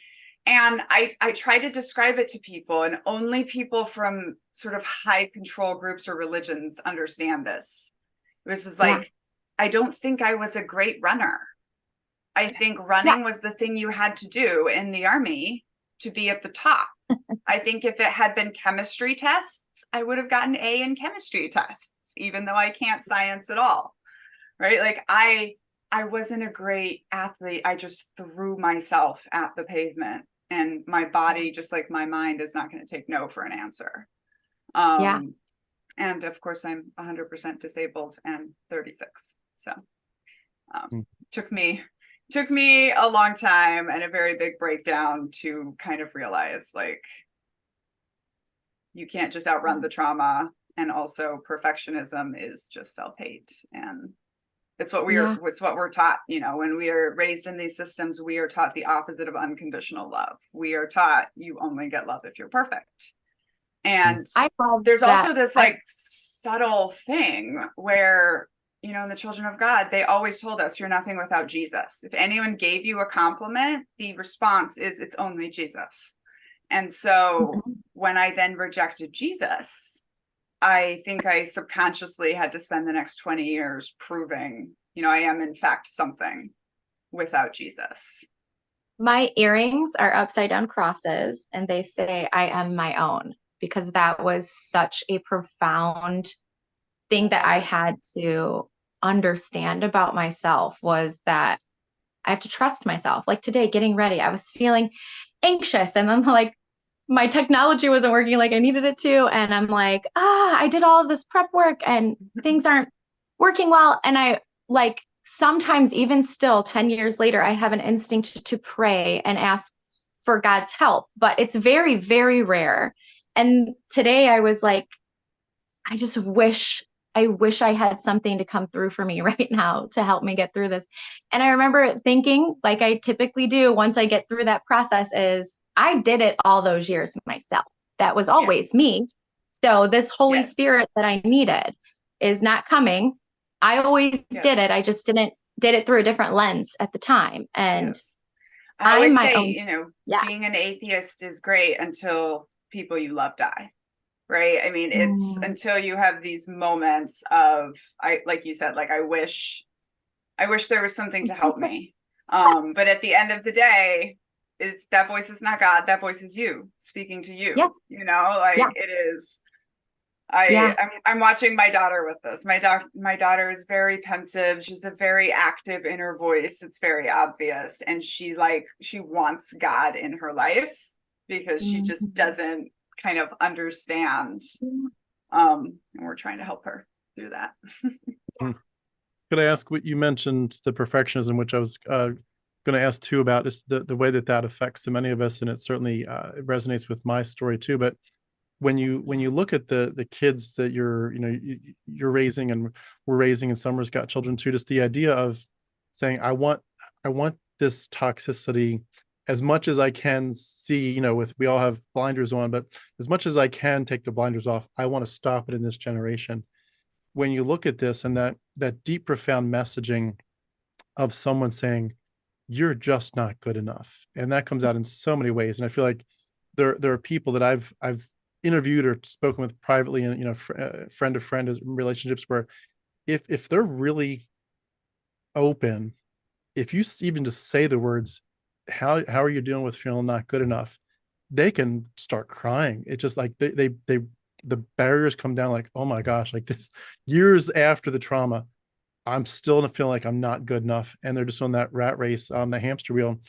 And I try to describe it to people, and only people from sort of high control groups or religions understand this. It was just like, I don't think I was a great runner. I think running was the thing you had to do in the army to be at the top. I think if it had been chemistry tests, I would have gotten A in chemistry tests, even though I can't science at all. Right? Like I wasn't a great athlete. I just threw myself at the pavement, and my body, just like my mind, is not going to take no for an answer. Yeah. And of course, I'm 100% disabled and 36. So took me a long time and a very big breakdown to kind of realize, like, you can't just outrun the trauma. And also perfectionism is just self-hate. And it's what it's what we're taught, you know, when we are raised in these systems. We are taught the opposite of unconditional love. We are taught you only get love if you're perfect. And there's also this like subtle thing where, you know, in the children of God, they always told us you're nothing without Jesus. If anyone gave you a compliment, the response is it's only Jesus. And so when I then rejected Jesus, I think I subconsciously had to spend the next 20 years proving, you know, I am in fact something without Jesus. My earrings are upside down crosses, and they say I am my own, because that was such a profound thing that I had to understand about myself, was that I have to trust myself. Like today, getting ready, I was feeling anxious, and then like my technology wasn't working like I needed it to. And I'm like, I did all of this prep work and things aren't working well. And I like, sometimes even still 10 years later, I have an instinct to pray and ask for God's help, but it's very, very rare. And today I was like, I wish I had something to come through for me right now to help me get through this. And I remember thinking, like I typically do once I get through that process, is I did it all those years myself. That was always me. So this Holy Spirit that I needed is not coming. I always did it. I just did it through a different lens at the time. And I always say, you know, being an atheist is great until people you love die. Right. I mean, it's until you have these moments of, like you said, like, I wish there was something to help me. But at the end of the day, it's that voice is not God. That voice is you speaking to you, you know, like it is. I'm watching my daughter with this. My daughter is very pensive. She's a very active inner voice. It's very obvious. And she wants God in her life because she just doesn't kind of understand. And we're trying to help her through that. Could I ask what you mentioned, the perfectionism, which I was going to ask too about, is the way that affects so many of us, and it certainly it resonates with my story too. But when you look at the kids that you're raising, and we're raising, and Summer's got children too, just the idea of saying, I want this toxicity as much as I can see, you know, we all have blinders on, but as much as I can take the blinders off, I want to stop it in this generation. When you look at this and that deep, profound messaging of someone saying, you're just not good enough. And that comes out in so many ways. And I feel like there are people that I've interviewed or spoken with privately, and, you know, friend to friend relationships, where if they're really open, if you even just say the words, how are you dealing with feeling not good enough, they can start crying. It's just like the barriers come down, like, oh my gosh, like this, years after the trauma, I'm still feeling like I'm not good enough. And they're just on that rat race, the hamster wheel.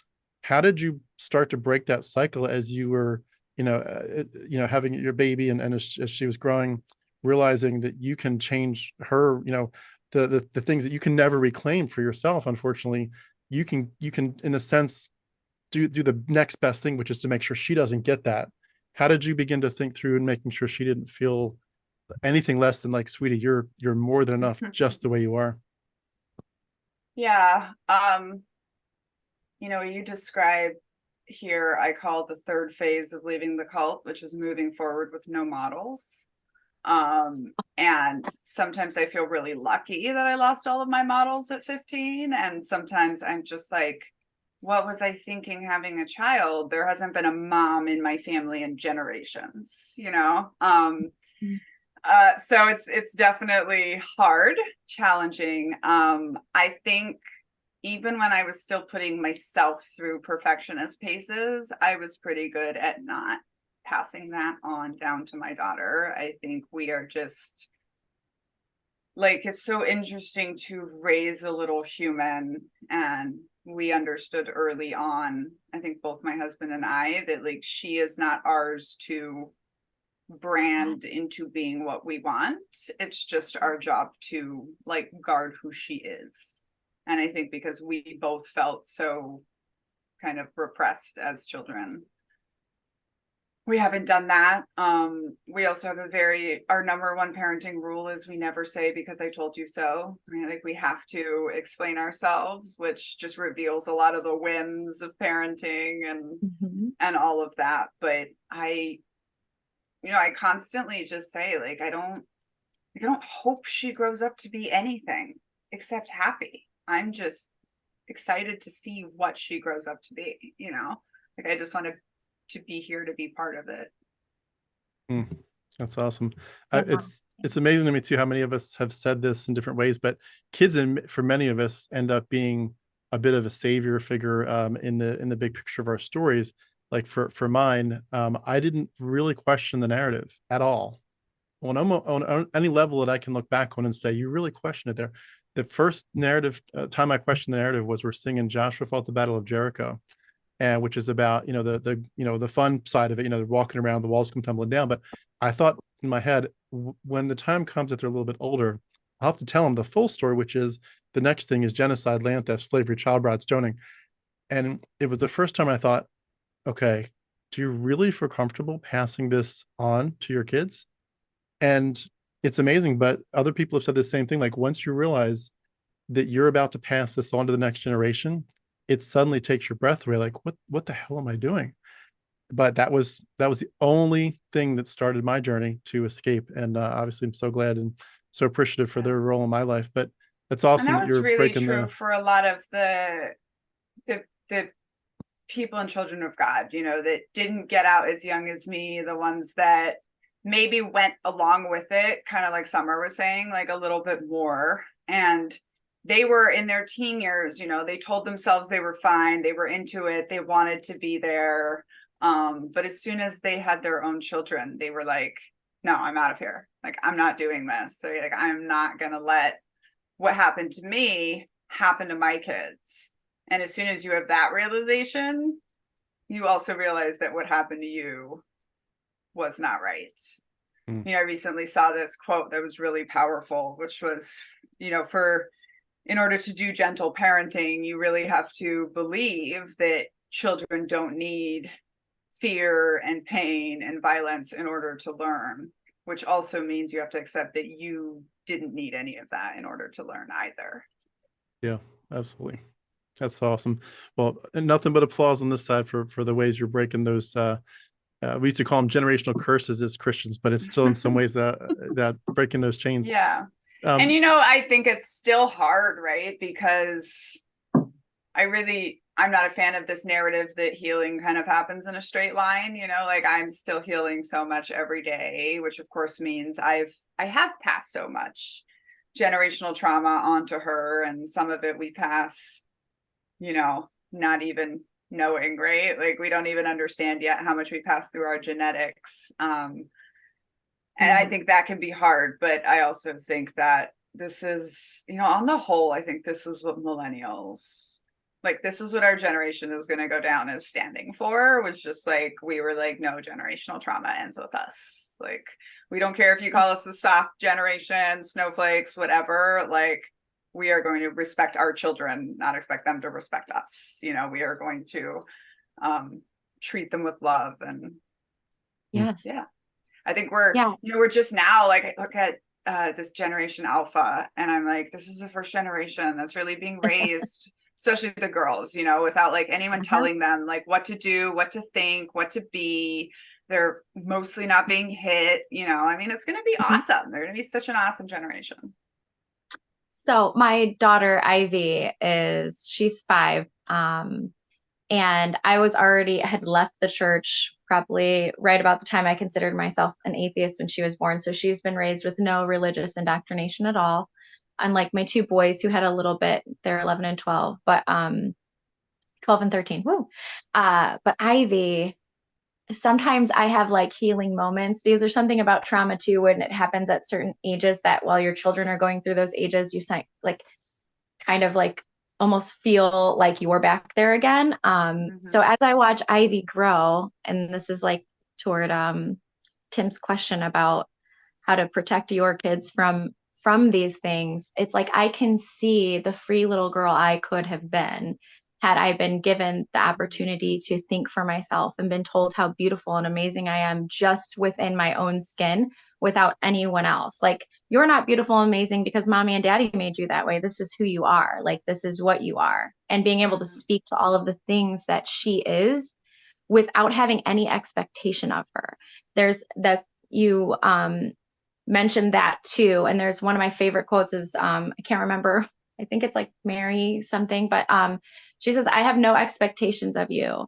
How did you start to break that cycle as you were, having your baby, and as she was growing, realizing that you can change her, you know, the things that you can never reclaim for yourself, unfortunately, you can in a sense do the next best thing, which is to make sure she doesn't get that. How did you begin to think through and making sure she didn't feel anything less than like, sweetie, you're more than enough just the way you are? Yeah. You know, you describe here, I call the third phase of leaving the cult, which is moving forward with no models. And sometimes I feel really lucky that I lost all of my models at 15. And sometimes I'm just like, what was I thinking having a child? There hasn't been a mom in my family in generations, you know? So it's definitely hard, challenging. I think even when I was still putting myself through perfectionist paces, I was pretty good at not passing that on down to my daughter. I think we are just like, it's so interesting to raise a little human, and we understood early on, I think both my husband and I, that like she is not ours to brand into being what we want. It's just our job to like guard who she is. And I think because we both felt so kind of repressed as children, we haven't done that. We also have our number one parenting rule is we never say because I told you so. I mean, like we have to explain ourselves, which just reveals a lot of the whims of parenting and all of that. But I constantly just say like I don't hope she grows up to be anything except happy. I'm just excited to see what she grows up to be, like I just want to be here to be part of it. That's awesome. It's amazing to me too how many of us have said this in different ways, but kids, and for many of us, end up being a bit of a savior figure in the big picture of our stories. Like for mine, I didn't really question the narrative at all. On any level that I can look back on and say, you really question it there. The first narrative time I questioned the narrative was we're singing Joshua Fought the Battle of Jericho, and which is about the fun side of it, they're walking around, the walls come tumbling down. But I thought in my head, when the time comes that they're a little bit older, I'll have to tell them the full story, which is the next thing is genocide, land theft, slavery, child bride, stoning. And it was the first time I thought, okay, do you really feel comfortable passing this on to your kids? And it's amazing, but other people have said the same thing. Like once you realize that you're about to pass this on to the next generation, it suddenly takes your breath away. Like, what the hell am I doing? But that was the only thing that started my journey to escape. And obviously, I'm so glad and so appreciative for their role in my life. But it's awesome and that that was you're really breaking true for a lot of the people and children of God, that didn't get out as young as me, the ones that maybe went along with it, kind of like Summer was saying, like a little bit more. And they were in their teen years, they told themselves they were fine, they were into it, they wanted to be there. But as soon as they had their own children, they were like, no, I'm out of here. Like, I'm not doing this. So like, I'm not going to let what happened to me happen to my kids. And as soon as you have that realization, you also realize that what happened to you was not right. I recently saw this quote that was really powerful, which was, in order to do gentle parenting, you really have to believe that children don't need fear and pain and violence in order to learn, which also means you have to accept that you didn't need any of that in order to learn either. Yeah, absolutely. That's awesome. Well, nothing but applause on this side for the ways you're breaking those we used to call them generational curses as Christians, but it's still in some ways that breaking those chains. Yeah. And I think it's still hard, right? Because I'm not a fan of this narrative that healing kind of happens in a straight line, like I'm still healing so much every day, which of course means I have passed so much generational trauma onto her, and some of it we pass, not even knowing, right? Like we don't even understand yet how much we pass through our genetics. And I think that can be hard, but I also think that this is, on the whole, I think this is what millennials, like this is what our generation is going to go down as standing for, was just like, we were like, no, generational trauma ends with us. Like, we don't care if you call us the soft generation, snowflakes, whatever, like, we are going to respect our children, not expect them to respect us. We are going to treat them with love. And yes, yeah, I think we're just now, like, I look at this generation Alpha, and I'm like, this is the first generation that's really being raised, especially the girls, without like anyone telling them like what to do, what to think, what to be. They're mostly not being hit, I mean, it's going to be awesome. They're going to be such an awesome generation. So my daughter Ivy she's 5. And I had left the church probably right about the time I considered myself an atheist when she was born. So she's been raised with no religious indoctrination at all. Unlike my 2 boys who had a little bit, they're 11 and 12, but 12 and 13. Woo. But Ivy, sometimes I have like healing moments, because there's something about trauma too when it happens at certain ages, that while your children are going through those ages, you like kind of like almost feel like you're back there again. So as I watch Ivy grow, and this is like toward Tim's question about how to protect your kids from these things, it's like I can see the free little girl I could have been had I been given the opportunity to think for myself and been told how beautiful and amazing I am just within my own skin, without anyone else. Like, you're not beautiful and amazing because mommy and daddy made you that way. This is who you are. Like, this is what you are. And being able to speak to all of the things that she is without having any expectation of her. There's the, you mentioned that too. And there's one of my favorite quotes is, I can't remember, I think it's like Mary something, but she says, I have no expectations of you.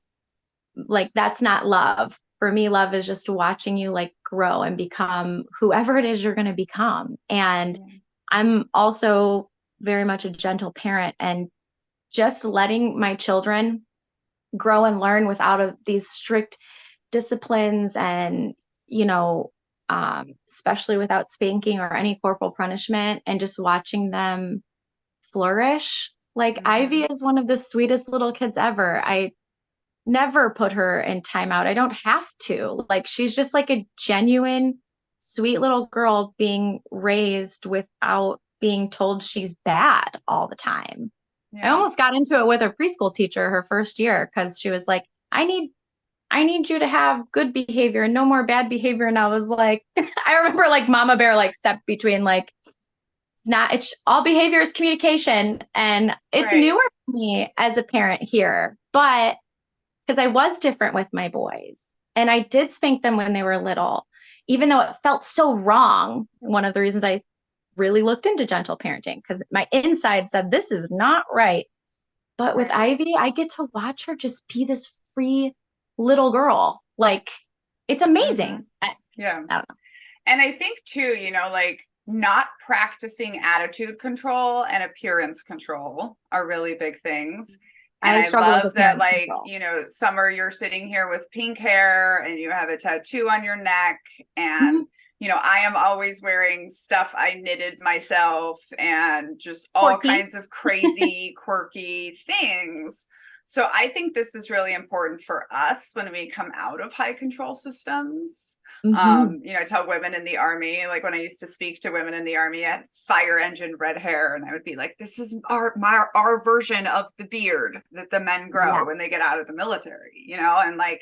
Like, that's not love. For me, love is just watching you like grow and become whoever it is you're going to become. And I'm also very much a gentle parent, and just letting my children grow and learn without these strict disciplines, and, you know, especially without spanking or any corporal punishment, and just watching them flourish. Like, Ivy is one of the sweetest little kids ever. I never put her in timeout. I don't have to. Like, she's just like a genuine, sweet little girl being raised without being told she's bad all the time. I almost got into it with a preschool teacher her first year, because she was like, I need you to have good behavior and no more bad behavior. And I was like, I remember like Mama Bear like stepped between, like, it's all behavior is communication. And it's newer for me as a parent here, but because I was different with my boys and I did spank them when they were little, even though it felt so wrong. One of the reasons I really looked into gentle parenting, because my inside said, this is not right. But with Ivy, I get to watch her just be this free little girl. Like, it's amazing. I don't know. And I think too, you know, like, not practicing attitude control and appearance control are really big things. And I love that, like, you know, Summer, you're sitting here with pink hair and you have a tattoo on your neck. And, you know, I am always wearing stuff I knitted myself and just all kinds of crazy, quirky things. So I think this is really important for us when we come out of high control systems. You know, I tell women in the Army, like when I used to speak to women in the Army, I had fire engine red hair, and I would be like, this is our version of the beard that the men grow when they get out of the military, you know? And like,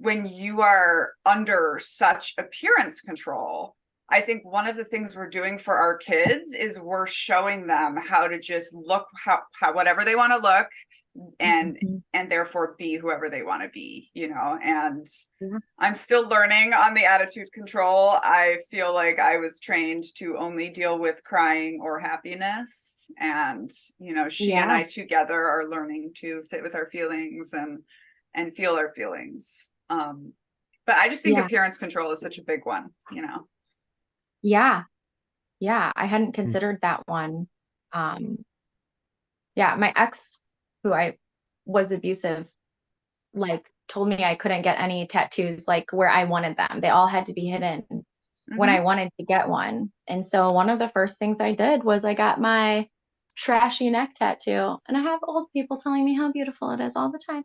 when you are under such appearance control, I think one of the things we're doing for our kids is we're showing them how to just look how whatever they want to look, and therefore be whoever they want to be, you know. And I'm still learning on the attitude control. I feel like I was trained to only deal with crying or happiness, and, you know, she and I together are learning to sit with our feelings and feel our feelings. But I just think appearance control is such a big one, you know. I hadn't considered that one. My ex, who I was abusive, like, told me I couldn't get any tattoos like where I wanted them. They all had to be hidden when I wanted to get one. And so one of the first things I did was I got my trashy neck tattoo, and I have old people telling me how beautiful it is all the time.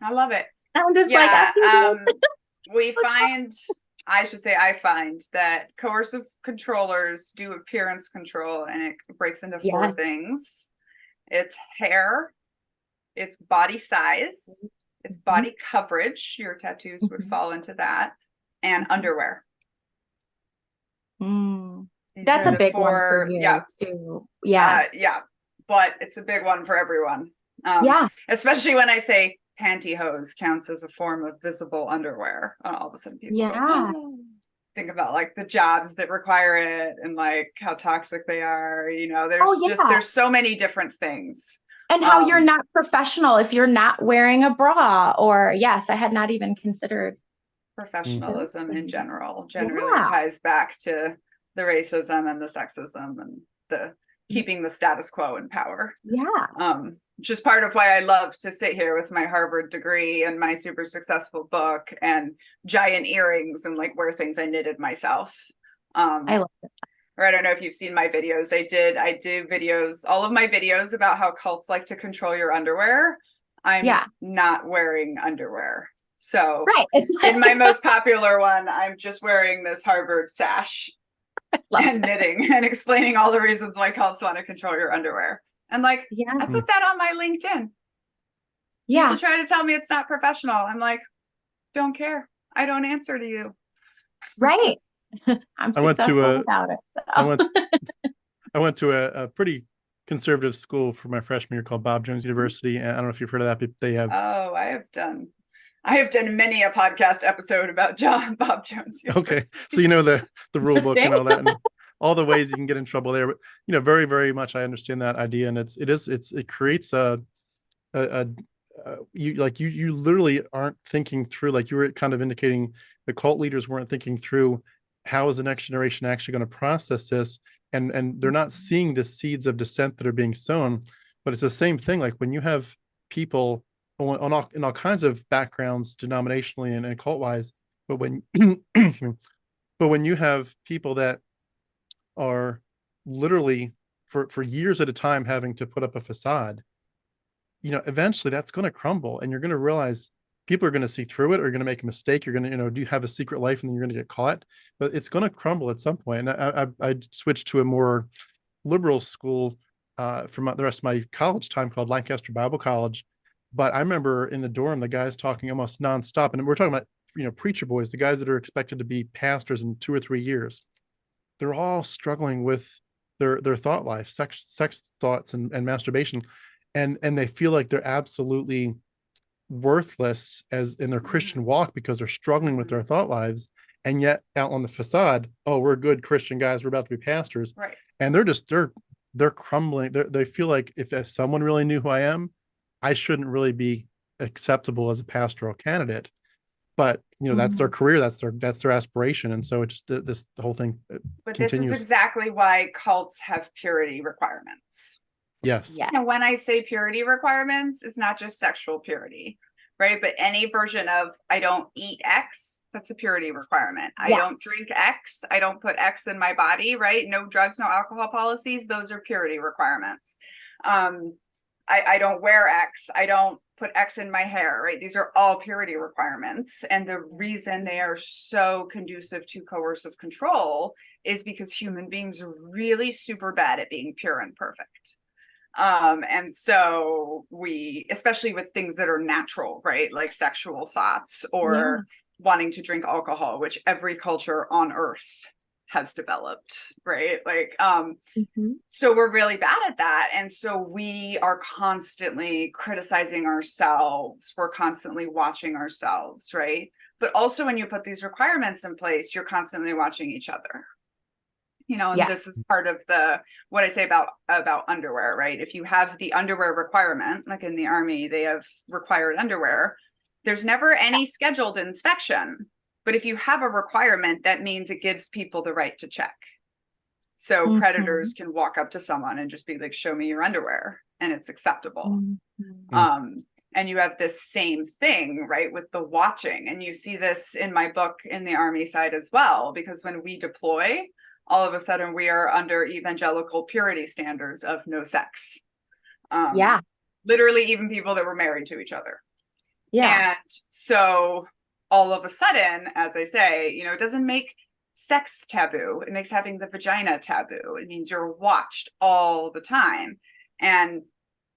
I love it. I'm just I find that coercive controllers do appearance control, and it breaks into four things. It's hair, it's body size, it's body coverage. Your tattoos would fall into that, and underwear. That's a big one for you too. But it's a big one for everyone. Especially when I say pantyhose counts as a form of visible underwear. All of a sudden people think about like the jobs that require it and like how toxic they are. You know, there's so many different things. And how you're not professional if you're not wearing a bra, or I had not even considered professionalism in general. Generally ties back to the racism and the sexism and the keeping the status quo in power. which is part of why I love to sit here with my Harvard degree and my super successful book and giant earrings and like wear things I knitted myself. I love it. Or I don't know if you've seen my videos. I do videos, all of my videos about how cults like to control your underwear. I'm not wearing underwear. So in my most popular one, I'm just wearing this Harvard sash and knitting and explaining all the reasons why cults want to control your underwear. And like, I put that on my LinkedIn. People try to tell me it's not professional. I'm like, don't care. I don't answer to you. Right. I'm successful without it. So. I went to a pretty conservative school for my freshman year called Bob Jones University. And I don't know if you've heard of that, but they have. Oh, I have done many a podcast episode about Bob Jones University. Okay. So you know the rule book and all that, and all the ways you can get in trouble there. But you know, very, very much I understand that idea. And it creates you literally aren't thinking through, like you were kind of indicating the cult leaders weren't thinking through how is the next generation actually going to process this, and they're not seeing the seeds of dissent that are being sown. But it's the same thing, like when you have people in all kinds of backgrounds, denominationally and cult wise, but when you have people that are literally for years at a time having to put up a facade, you know, eventually that's going to crumble, and you're going to realize people are going to see through it, or you're going to make a mistake. You're going to, you know, do you have a secret life, and then you're going to get caught, but it's going to crumble at some point. And I switched to a more liberal school from the rest of my college time called Lancaster Bible College. But I remember in the dorm, the guys talking almost nonstop, and we're talking about, you know, preacher boys, the guys that are expected to be pastors in 2 or 3 years. They're all struggling with their thought life, sex thoughts and masturbation. And they feel like they're absolutely worthless as in their Christian walk because they're struggling with their thought lives. And yet out on the facade, oh, we're good Christian guys, we're about to be pastors. Right. And they're crumbling. They feel like if someone really knew who I am, I shouldn't really be acceptable as a pastoral candidate. But you know, that's their career, that's their aspiration. And so it just the whole thing continues. This is exactly why cults have purity requirements. Yes. Yeah. And when I say purity requirements, it's not just sexual purity, right? But any version of I don't eat X, that's a purity requirement. I don't drink X, I don't put X in my body, right? No drugs, no alcohol policies, those are purity requirements. I don't wear X, I don't put X in my hair, right? These are all purity requirements. And the reason they are so conducive to coercive control is because human beings are really super bad at being pure and perfect. And so we, especially with things that are natural, right? Like sexual thoughts or wanting to drink alcohol, which every culture on earth has developed, right? Like, so we're really bad at that. And so we are constantly criticizing ourselves. We're constantly watching ourselves, right? But also when you put these requirements in place, you're constantly watching each other. You know, and this is part of what I say about underwear, right? If you have the underwear requirement, like in the Army, they have required underwear, there's never any scheduled inspection. But if you have a requirement, that means it gives people the right to check. So predators can walk up to someone and just be like, show me your underwear, and it's acceptable. And you have this same thing, right, with the watching. And you see this in my book in the Army side as well, because when we deploy, all of a sudden we are under evangelical purity standards of no sex. Literally even people that were married to each other. And so all of a sudden, as I say, you know, it doesn't make sex taboo. It makes having the vagina taboo. It means you're watched all the time. And,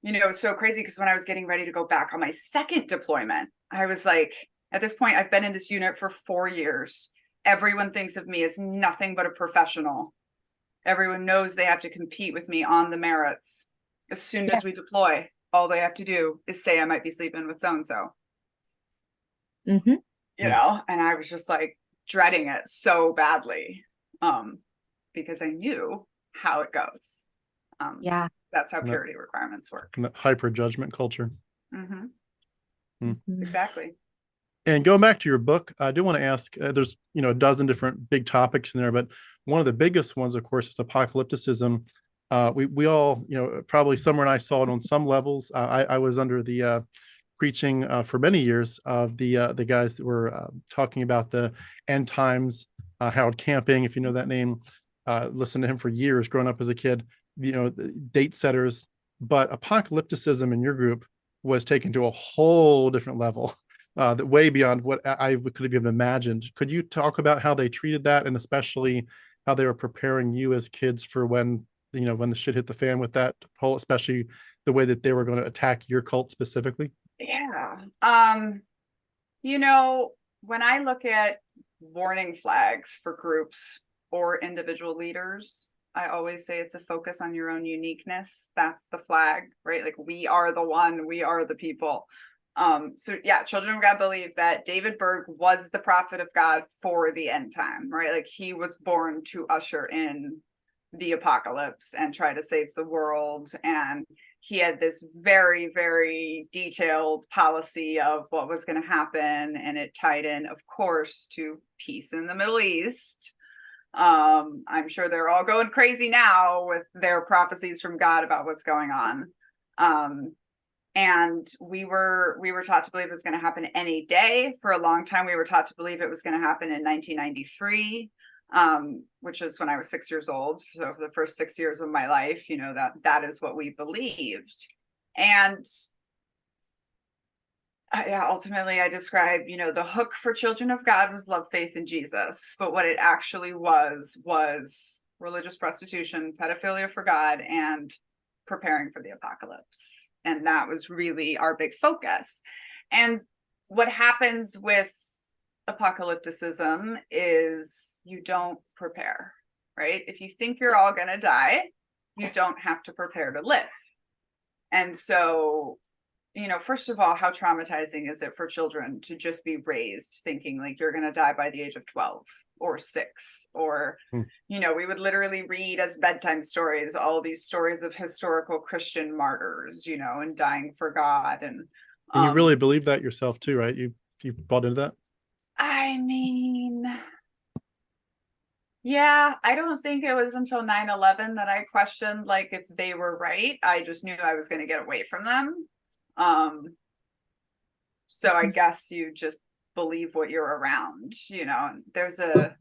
you know, it's so crazy because when I was getting ready to go back on my second deployment, I was like, at this point, I've been in this unit for 4 years. Everyone thinks of me as nothing but a professional. Everyone knows they have to compete with me on the merits. As soon as we deploy, all they have to do is say I might be sleeping with so-and-so. You know, and I was just like dreading it so badly because I knew how it goes. That's how purity requirements work. Hyper judgment culture. Exactly. And going back to your book, I do want to ask, there's, you know, a dozen different big topics in there, but one of the biggest ones, of course, is apocalypticism. we all, probably Summer and I saw it on some levels. I was under the preaching for many years of the guys that were talking about the end times. Harold Camping, if you know that name, listened to him for years growing up as a kid. The date setters, but apocalypticism in your group was taken to a whole different level, that way beyond what I could have even imagined. Could you talk about how they treated that, and especially how they were preparing you as kids for when when the shit hit the fan with that whole, especially the way that they were going to attack your cult specifically? Yeah. When I look at warning flags for groups or individual leaders, I always say it's a focus on your own uniqueness. That's the flag, right? Like, we are the one, we are the people. So yeah, Children of God believe that David Berg was the prophet of God for the end time, right? Like, he was born to usher in the apocalypse and try to save the world. And he had this very, very detailed policy of what was going to happen. And it tied in, of course, to peace in the Middle East. I'm sure they're all going crazy now with their prophecies from God about what's going on. And we were taught to believe it was going to happen any day. For a long time, we were taught to believe it was going to happen in 1993. Which is when I was 6 years old. So for the first 6 years of my life, that is what we believed. And ultimately I describe, the hook for Children of God was love, faith in Jesus. But what it actually was religious prostitution, pedophilia for God, and preparing for the apocalypse. And that was really our big focus. And what happens with apocalypticism is you don't prepare, right? If you think you're all going to die, you don't have to prepare to live. And so, first of all, how traumatizing is it for children to just be raised thinking like you're going to die by the age of 12 or 6, or, we would literally read as bedtime stories, all these stories of historical Christian martyrs, and dying for God. And you really believe that yourself too, right? You bought into that? I mean, yeah, I don't think it was until 9/11 that I questioned, like, if they were right. I just knew I was going to get away from them. So I guess you just believe what you're around, There's a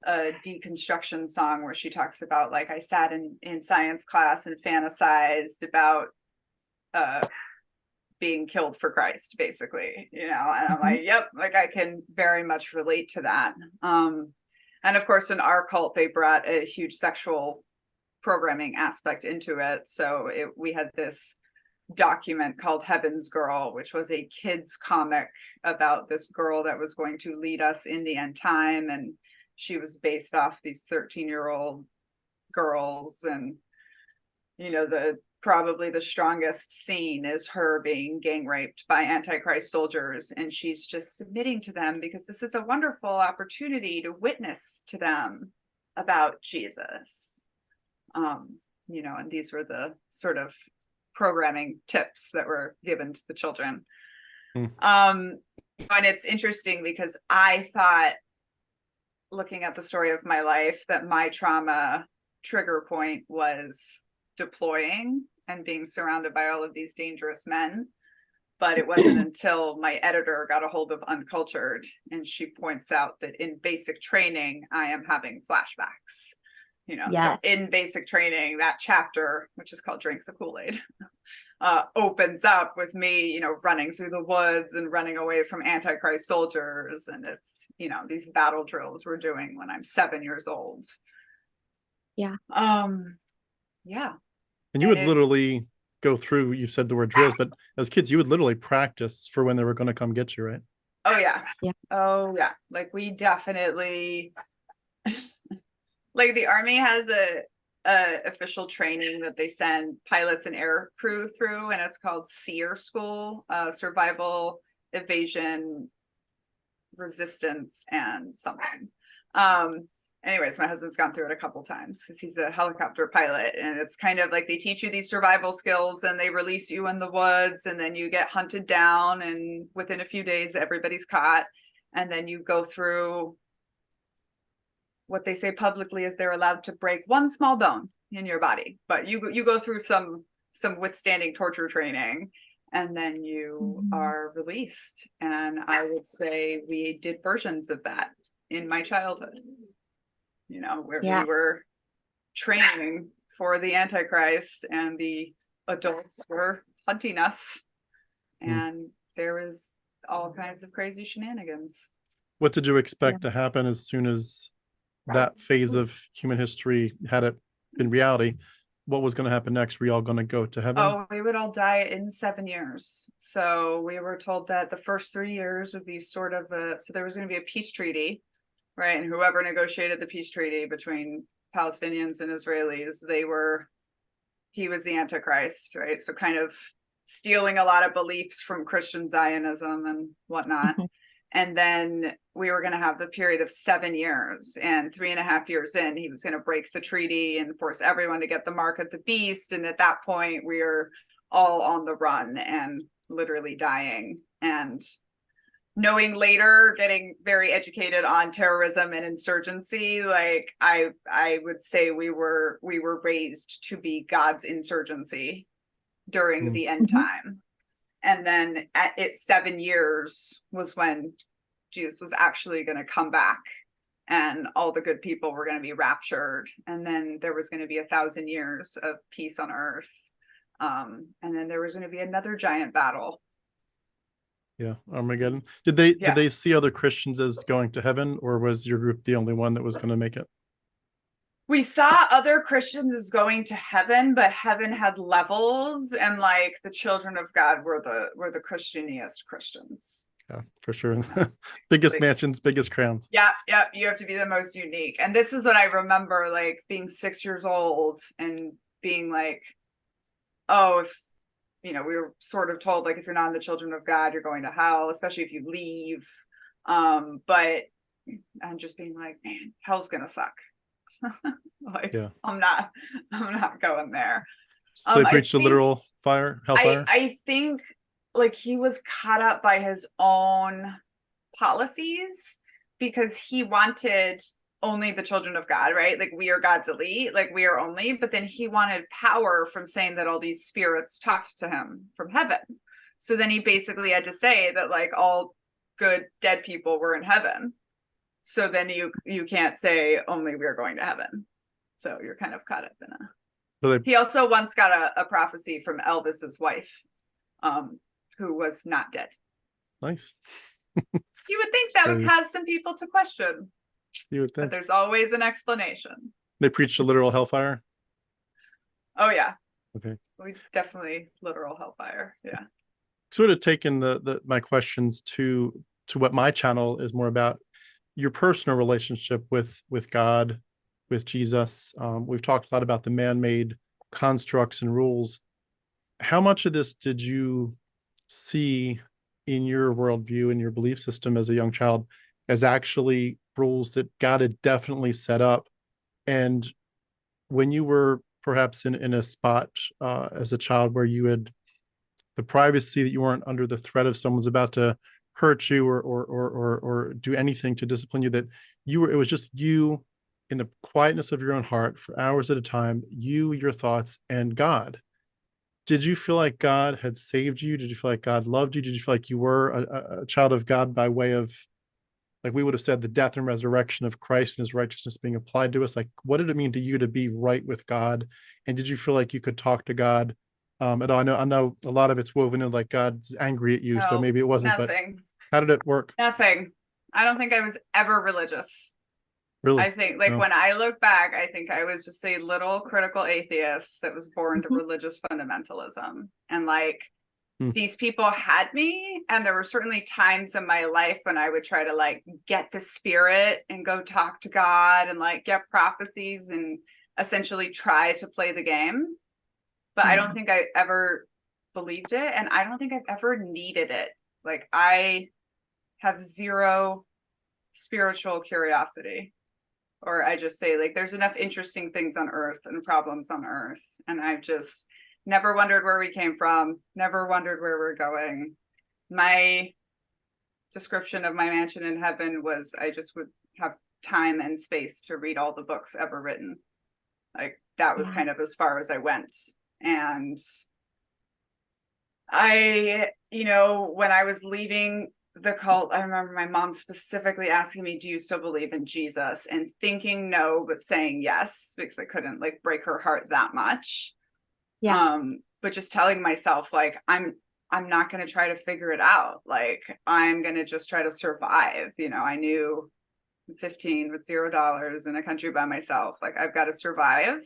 deconstruction song where she talks about, like, I sat in science class and fantasized about being killed for Christ, basically, and I'm like, yep, like, I can very much relate to that. And of course, in our cult, they brought a huge sexual programming aspect into it. So we had this document called Heaven's Girl, which was a kid's comic about this girl that was going to lead us in the end time. And she was based off these 13-year-old girls. And, probably the strongest scene is her being gang raped by Antichrist soldiers. And she's just submitting to them because this is a wonderful opportunity to witness to them about Jesus. And these were the sort of programming tips that were given to the children. And it's interesting because I thought, looking at the story of my life, that my trauma trigger point was deploying and being surrounded by all of these dangerous men. But it wasn't until my editor got a hold of Uncultured, and she points out that in basic training, I am having flashbacks. Yes. So in basic training, that chapter, which is called Drink the Kool-Aid, opens up with me, running through the woods and running away from Antichrist soldiers. And it's, these battle drills we're doing when I'm 7 years old. Yeah. Yeah. And you would literally go through, you said the word drills, but as kids, you would literally practice for when they were going to come get you, right? Oh, yeah. Yeah. Oh, yeah. Like, we definitely, like, the Army has a official training that they send pilots and air crew through, and it's called SEER school, survival, evasion, resistance, and something. Anyways, my husband's gone through it a couple times because he's a helicopter pilot, and it's kind of like they teach you these survival skills and they release you in the woods, and then you get hunted down, and within a few days everybody's caught, and then you go through what they say publicly is they're allowed to break one small bone in your body, but you go through some withstanding torture training, and then you are released. And I would say we did versions of that in my childhood, you know, where we were training for the Antichrist and the adults were hunting us, and there was all kinds of crazy shenanigans. What did you expect to happen as soon as that phase of human history had it in reality? What was going to happen next? Were you all going to go to heaven? Oh, we would all die in 7 years. So we were told that the first 3 years would be sort of so there was going to be a peace treaty, right? And whoever negotiated the peace treaty between Palestinians and Israelis, he was the Antichrist, right? So kind of stealing a lot of beliefs from Christian Zionism and whatnot. And then we were going to have the period of 7 years, and 3.5 years in, he was going to break the treaty and force everyone to get the mark of the beast. And at that point, we were all on the run and literally dying. And knowing later, getting very educated on terrorism and insurgency, like I would say we were raised to be God's insurgency during the end time. And then at its 7 years was when Jesus was actually going to come back, and all the good people were going to be raptured. And then there was going to be 1,000 years of peace on earth. And then there was going to be another giant battle. Yeah, Armageddon. Did they see other Christians as going to heaven, or was your group the only one that was going to make it? We saw other Christians as going to heaven, but heaven had levels, and like the children of God were the Christianiest Christians. Yeah, for sure. Biggest mansions, biggest crowns. Yeah, you have to be the most unique. And this is what I remember, like being 6 years old and being like, oh, if we were sort of told, like, if you're not in the children of God, you're going to hell, especially if you leave. But I'm just being like, man, hell's gonna suck. Like, I'm not going there. So they preached a literal hellfire. I think like he was caught up by his own policies, because he wanted only the children of God, right? Like, we are God's elite, like we are only, but then he wanted power from saying that all these spirits talked to him from heaven. So then he basically had to say that like all good dead people were in heaven. So then you can't say only we're going to heaven. So you're kind of caught up in he also once got a prophecy from Elvis's wife, who was not dead. Nice. You would think that would cause some people to question. You would think. But there's always an explanation. They preached a literal hellfire? Oh yeah. Okay. We definitely literal hellfire. Yeah. Sort of taking my questions to what my channel is more about, your personal relationship with God, with Jesus. We've talked a lot about the man-made constructs and rules. How much of this did you see in your worldview, in your belief system as a young child, as actually rules that God had definitely set up? And when you were perhaps in a spot as a child where you had the privacy, that you weren't under the threat of someone's about to hurt you or do anything to discipline you, that it was just you in the quietness of your own heart for hours at a time, your thoughts, and God. Did you feel like God had saved you? Did you feel like God loved you? Did you feel like you were a child of God by way of, like we would have said, the death and resurrection of Christ and his righteousness being applied to us? Like, what did it mean to you to be right with God? And did you feel like you could talk to God at all? I know a lot of it's woven in, like God's angry at you, so maybe it wasn't. Nothing. But how did it work? Nothing. I don't think I was ever religious. Really? I think, like, when I look back, I think I was just a little critical atheist that was born to religious fundamentalism. And like, these people had me, and there were certainly times in my life when I would try to like get the spirit and go talk to God and like get prophecies and essentially try to play the game. But I don't think I ever believed it, and I don't think I've ever needed it. Like, I have zero spiritual curiosity. Or I just say, like, there's enough interesting things on earth and problems on earth, and I've just never wondered where we came from, never wondered where we're going. My description of my mansion in heaven was I just would have time and space to read all the books ever written. Like that was kind of as far as I went. And I, when I was leaving the cult, I remember my mom specifically asking me, do you still believe in Jesus? And thinking no, but saying yes, because I couldn't like break her heart that much. Yeah. But just telling myself like, I'm not going to try to figure it out. Like I'm going to just try to survive. I knew 15 with $0 in a country by myself, like I've got to survive.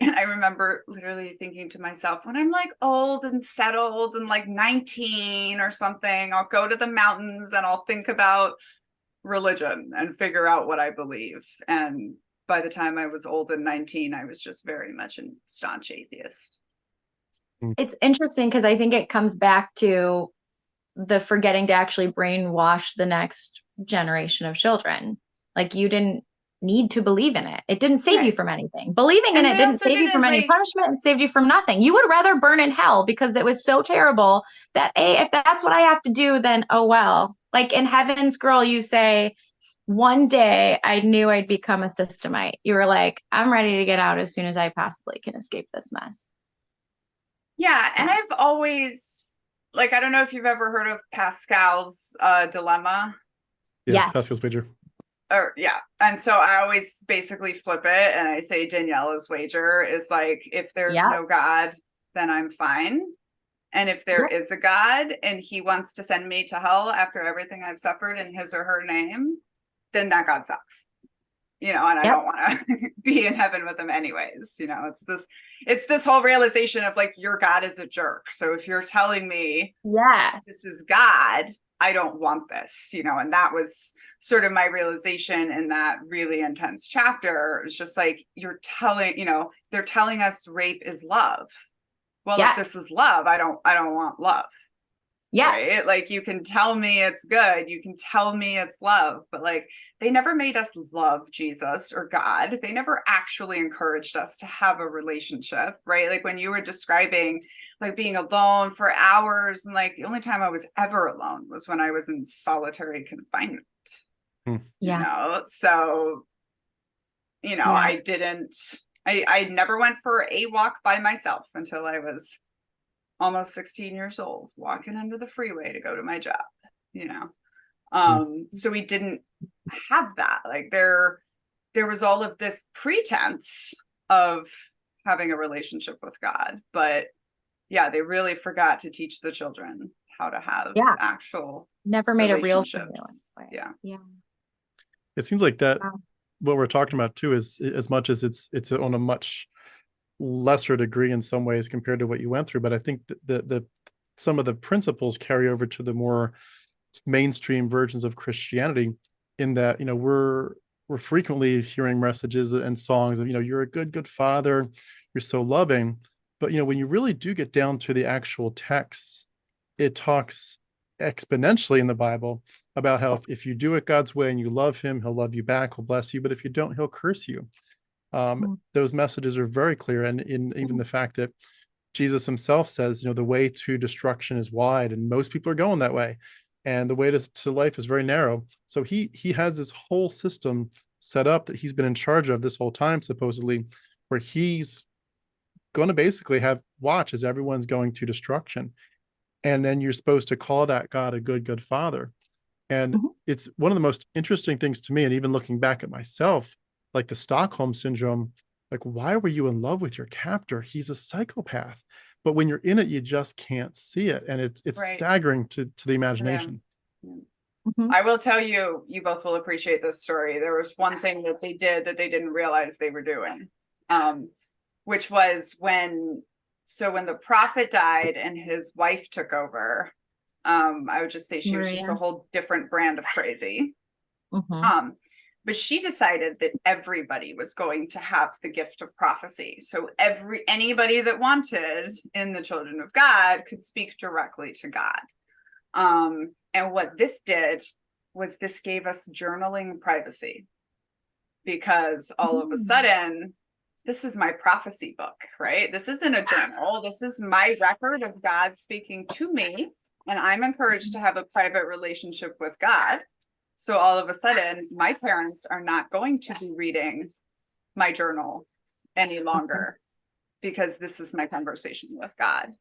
And I remember literally thinking to myself, when I'm like old and settled and like 19 or something, I'll go to the mountains and I'll think about religion and figure out what I believe. And by the time I was old and 19, I was just very much a staunch atheist. It's interesting because I think it comes back to the forgetting to actually brainwash the next generation of children. Like you didn't need to believe in it. It didn't save you from anything. Believing in it didn't save you from any punishment and saved you from nothing. You would rather burn in hell because it was so terrible that if that's what I have to do, then oh well. Like in Heaven's Girl, you say, one day I knew I'd become a systemite. You were like, I'm ready to get out as soon as I possibly can escape this mess. Yeah. And I've always, like, I don't know if you've ever heard of Pascal's dilemma. Yeah, yes. Pascal's wager. Yeah. And so I always basically flip it and I say Daniella's wager is like, if there's no God, then I'm fine. And if there is a God and he wants to send me to hell after everything I've suffered in his or her name, then that God sucks. And I don't want to be in heaven with him anyways. It's this whole realization of like, your God is a jerk. So if you're telling me this is God, I don't want this, and that was sort of my realization in that really intense chapter. It's just like, they're telling us rape is love. Well, if this is love, I don't want love. Right? Like you can tell me it's good. You can tell me it's love, but like they never made us love Jesus or God. They never actually encouraged us to have a relationship, right? Like when you were describing like being alone for hours and like the only time I was ever alone was when I was in solitary confinement. So, I never went for a walk by myself until I was almost 16 years old, walking under the freeway to go to my job, so we didn't have that. Like there was all of this pretense of having a relationship with God, but they really forgot to teach the children how to have actual never made a real yeah. It seems like that what we're talking about too is, as much as it's on a much lesser degree in some ways compared to what you went through, but I think the some of the principles carry over to the more mainstream versions of Christianity, in that we're frequently hearing messages and songs of you're a good father, you're so loving, but when you really do get down to the actual texts, it talks exponentially in the Bible about how if you do it God's way and you love him, he'll love you back, he'll bless you, but if you don't, he'll curse you. Those messages are very clear, and in even the fact that Jesus himself says, the way to destruction is wide, and most people are going that way, and the way to life is very narrow. So he has this whole system set up that he's been in charge of this whole time, supposedly, where he's going to basically have watch as everyone's going to destruction, and then you're supposed to call that God a good father. And it's one of the most interesting things to me, and even looking back at myself, like the Stockholm syndrome, like, why were you in love with your captor? He's a psychopath. But when you're in it, you just can't see it. And it's staggering to the imagination. I will tell you, you both will appreciate this story. There was one thing that they did that they didn't realize they were doing, which was when the prophet died and his wife took over, I would just say she was just a whole different brand of crazy. But she decided that everybody was going to have the gift of prophecy. So anybody that wanted in the children of God could speak directly to God. And what this did was this gave us journaling privacy, because all of a sudden, this is my prophecy book, right? This isn't a journal. This is my record of God speaking to me. And I'm encouraged to have a private relationship with God. So all of a sudden, my parents are not going to be reading my journal any longer because this is my conversation with God.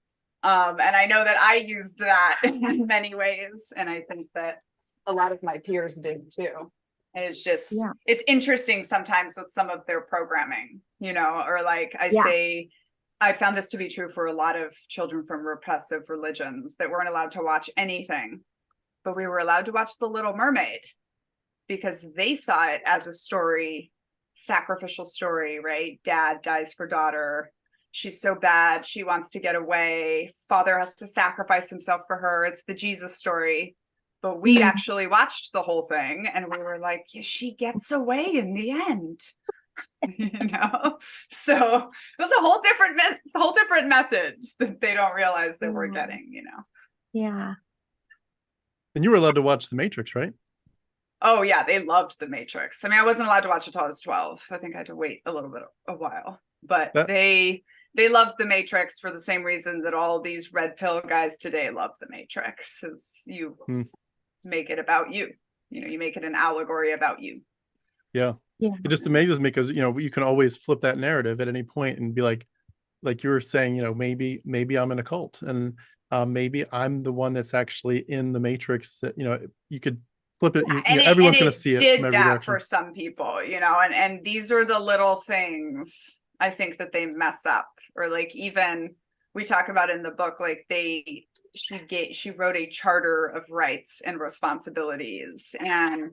And I know that I used that in many ways. And I think that a lot of my peers did too. And it's just, it's interesting sometimes with some of their programming, you know, or like I say, I found this to be true for a lot of children from repressive religions that weren't allowed to watch anything, but we were allowed to watch The Little Mermaid because they saw it as a story, sacrificial story, right? Dad dies for daughter. She's so bad. She wants to get away. Father has to sacrifice himself for her. It's the Jesus story. But we actually watched the whole thing and we were like, yeah, she gets away in the end. You know, so it was a whole different message that they don't realize that we're getting, you know. Yeah. And you were allowed to watch The Matrix, right? Oh yeah, they loved The Matrix. I mean, I wasn't allowed to watch it until I was 12. I think I had to wait a while, but they loved The Matrix for the same reason that all these red pill guys today love The Matrix. Is you make it about you. You know, you make it an allegory about you. Yeah. It just amazes me because, you know, you can always flip that narrative at any point and be like you were saying, you know, maybe I'm in a cult and maybe I'm the one that's actually in the Matrix. That, you know, you could flip it. Everyone's going to see it. Did that for some people, you know, and these are the little things I think that they mess up, or like even we talk about in the book, like she wrote a charter of rights and responsibilities, and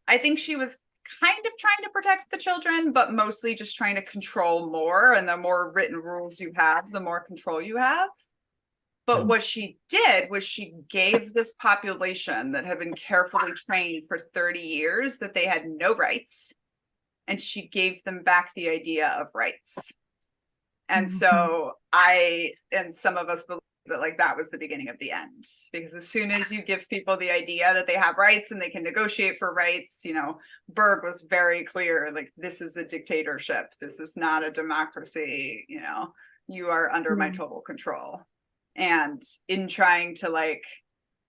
I think she was kind of trying to protect the children, but mostly just trying to control more. And the more written rules you have, the more control you have. But what she did was she gave this population that had been carefully trained for 30 years that they had no rights, and she gave them back the idea of rights. And so and some of us believe that like that was the beginning of the end, because as soon as you give people the idea that they have rights and they can negotiate for rights, you know, Berg was very clear, like, this is a dictatorship, this is not a democracy, you know, you are under my total control. And in trying to like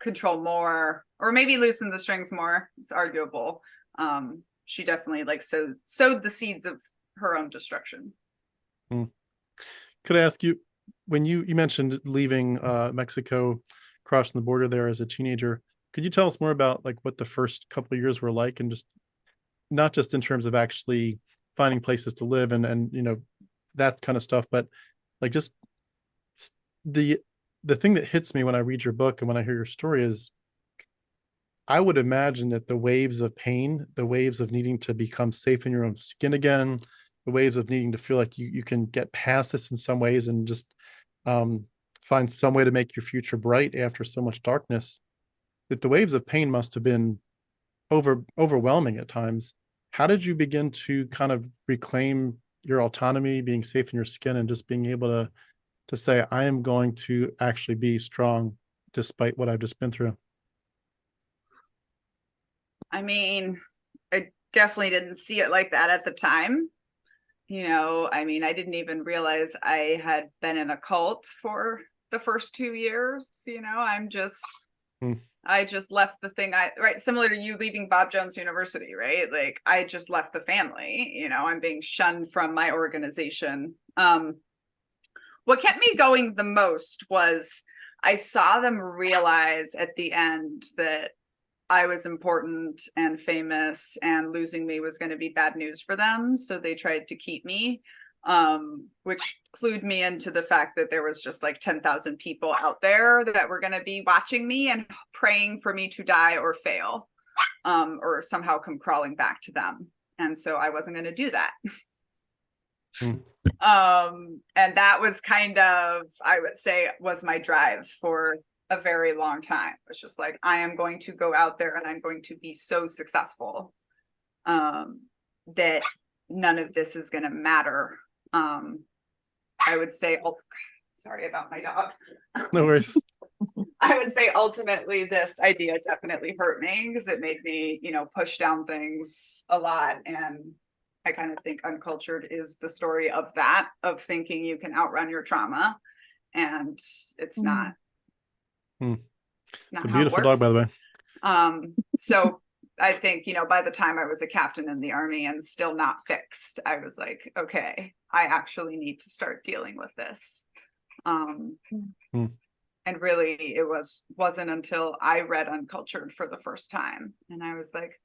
control more, or maybe loosen the strings more, it's arguable, she definitely like sowed the seeds of her own destruction. Could I ask you, when you mentioned leaving Mexico, crossing the border there as a teenager, could you tell us more about like what the first couple of years were like, and just not just in terms of actually finding places to live and you know, that kind of stuff, but like just the thing that hits me when I read your book and when I hear your story is I would imagine that the waves of pain, the waves of needing to become safe in your own skin again, the waves of needing to feel like you can get past this in some ways and just find some way to make your future bright after so much darkness, that the waves of pain must have been overwhelming at times. How did you begin to kind of reclaim your autonomy, being safe in your skin, and just being able to say, I am going to actually be strong despite what I've just been through? I mean, I definitely didn't see it like that at the time. You know, I mean, I didn't even realize I had been in a cult for the first 2 years. You know, I just left the thing right, similar to you leaving Bob Jones University, right? Like I just left the family, you know, I'm being shunned from my organization. What kept me going the most was I saw them realize at the end that I was important and famous, and losing me was going to be bad news for them. So they tried to keep me, which clued me into the fact that there was just like 10,000 people out there that were going to be watching me and praying for me to die or fail, or somehow come crawling back to them. And so I wasn't going to do that. And that was kind of, I would say, was my drive for a very long time. It's just like, I am going to go out there and I'm going to be so successful that none of this is going to matter. I would say, oh, sorry about my dog. No worries. I would say ultimately this idea definitely hurt me because it made me, you know, push down things a lot. And I kind of think Uncultured is the story of that, of thinking you can outrun your trauma. And it's not. It's not a how beautiful it works. dog, by the way. So I think, you know, by the time I was a captain in the Army and still not fixed, I was like, okay, I actually need to start dealing with this. And really it wasn't until I read Uncultured for the first time and I was like,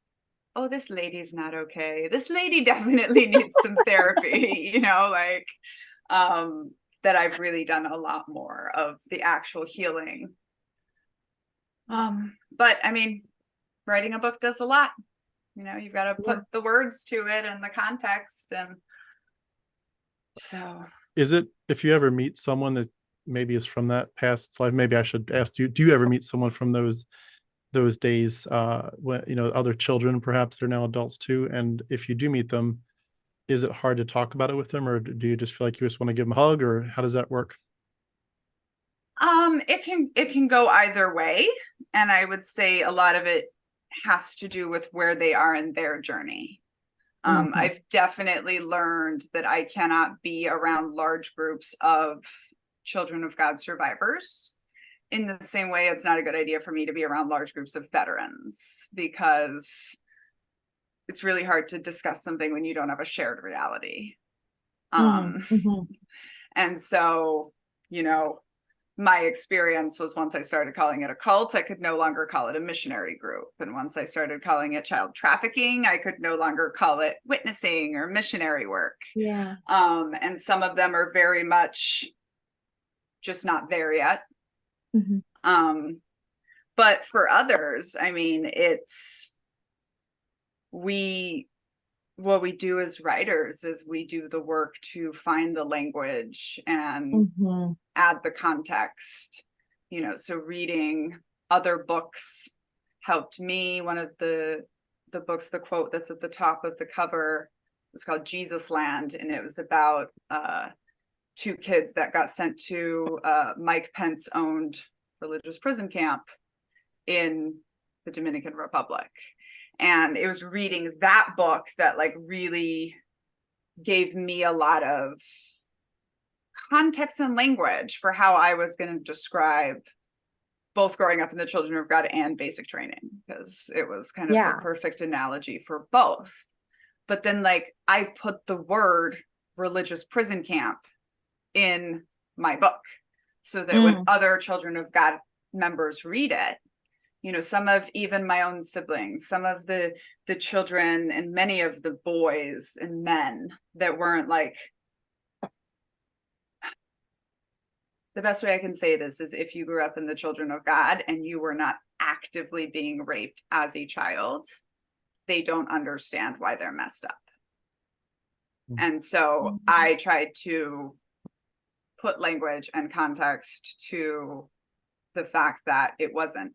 oh, this lady's not okay. This lady definitely needs some therapy, you know, like, that I've really done a lot more of the actual healing. But I mean, writing a book does a lot. You know, you've got to put the words to it and the context. And so. Is it, if you ever meet someone that maybe is from that past life, maybe I should ask you, do you ever meet someone from those days, when, you know, other children perhaps they're now adults too? And if you do meet them, is it hard to talk about it with them, or do you just feel like you just want to give them a hug, or how does that work? It can go either way. And I would say a lot of it has to do with where they are in their journey. I've definitely learned that I cannot be around large groups of children of God survivors. In the same way, it's not a good idea for me to be around large groups of veterans, because it's really hard to discuss something when you don't have a shared reality. And so, you know, my experience was once I started calling it a cult, I could no longer call it a missionary group. And once I started calling it child trafficking, I could no longer call it witnessing or missionary work. Yeah. And some of them are very much just not there yet. But for others, I mean, what we do as writers is we do the work to find the language and add the context, you know. So reading other books helped me. One of the books, the quote that's at the top of the cover, was called Jesus Land, and it was about two kids that got sent to Mike Pence owned religious prison camp in the Dominican Republic. And it was reading that book that like really gave me a lot of context and language for how I was going to describe both growing up in the Children of God and basic training, because it was kind of the perfect analogy for both. But then like I put the word religious prison camp in my book so that when other Children of God members read it, you know, some of even my own siblings, some of the children and many of the boys and men that weren't like, the best way I can say this is if you grew up in the Children of God and you were not actively being raped as a child, they don't understand why they're messed up. And so I tried to put language and context to the fact that it wasn't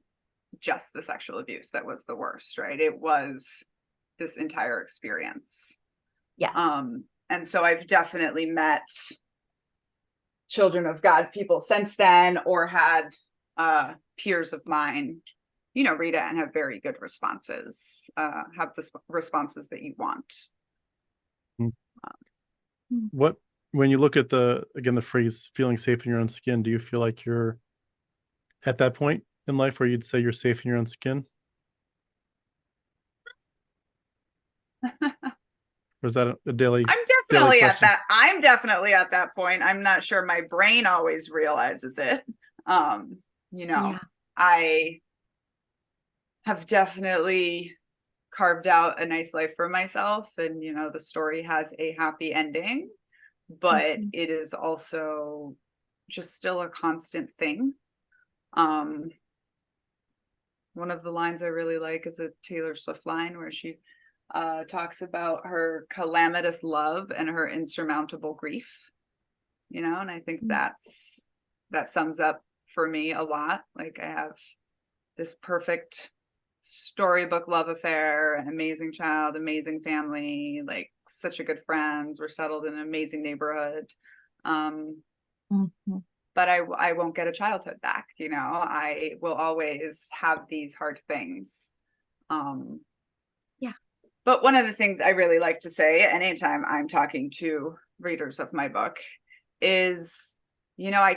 just the sexual abuse that was the worst, right? It was this entire experience. Yes. And so I've definitely met Children of God people since then, or had peers of mine, you know, read it and have very good responses, have the responses that you want. What, when you look at the phrase feeling safe in your own skin, do you feel like you're at that point in life where you'd say you're safe in your own skin? Or is that a daily? I'm definitely at that. I'm definitely at that point. I'm not sure my brain always realizes it. You know, I have definitely carved out a nice life for myself, and you know, the story has a happy ending, but it is also just still a constant thing. One of the lines I really like is a Taylor Swift line where she talks about her calamitous love and her insurmountable grief, you know, and I think that sums up for me a lot. Like I have this perfect storybook love affair, an amazing child, amazing family, like such a good friends. We're settled in an amazing neighborhood. But I won't get a childhood back, you know. I will always have these hard things. But one of the things I really like to say anytime I'm talking to readers of my book is, you know,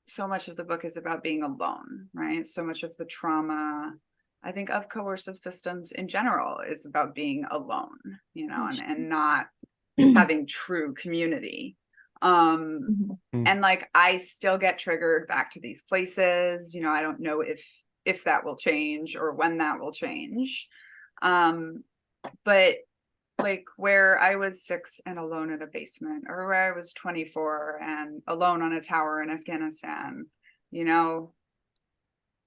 so much of the book is about being alone, right? So much of the trauma I think of coercive systems in general is about being alone, you know, and not having true community. And like, I still get triggered back to these places, you know, I don't know if that will change or when that will change. But like where I was 6 and alone in a basement, or where I was 24 and alone on a tower in Afghanistan, you know,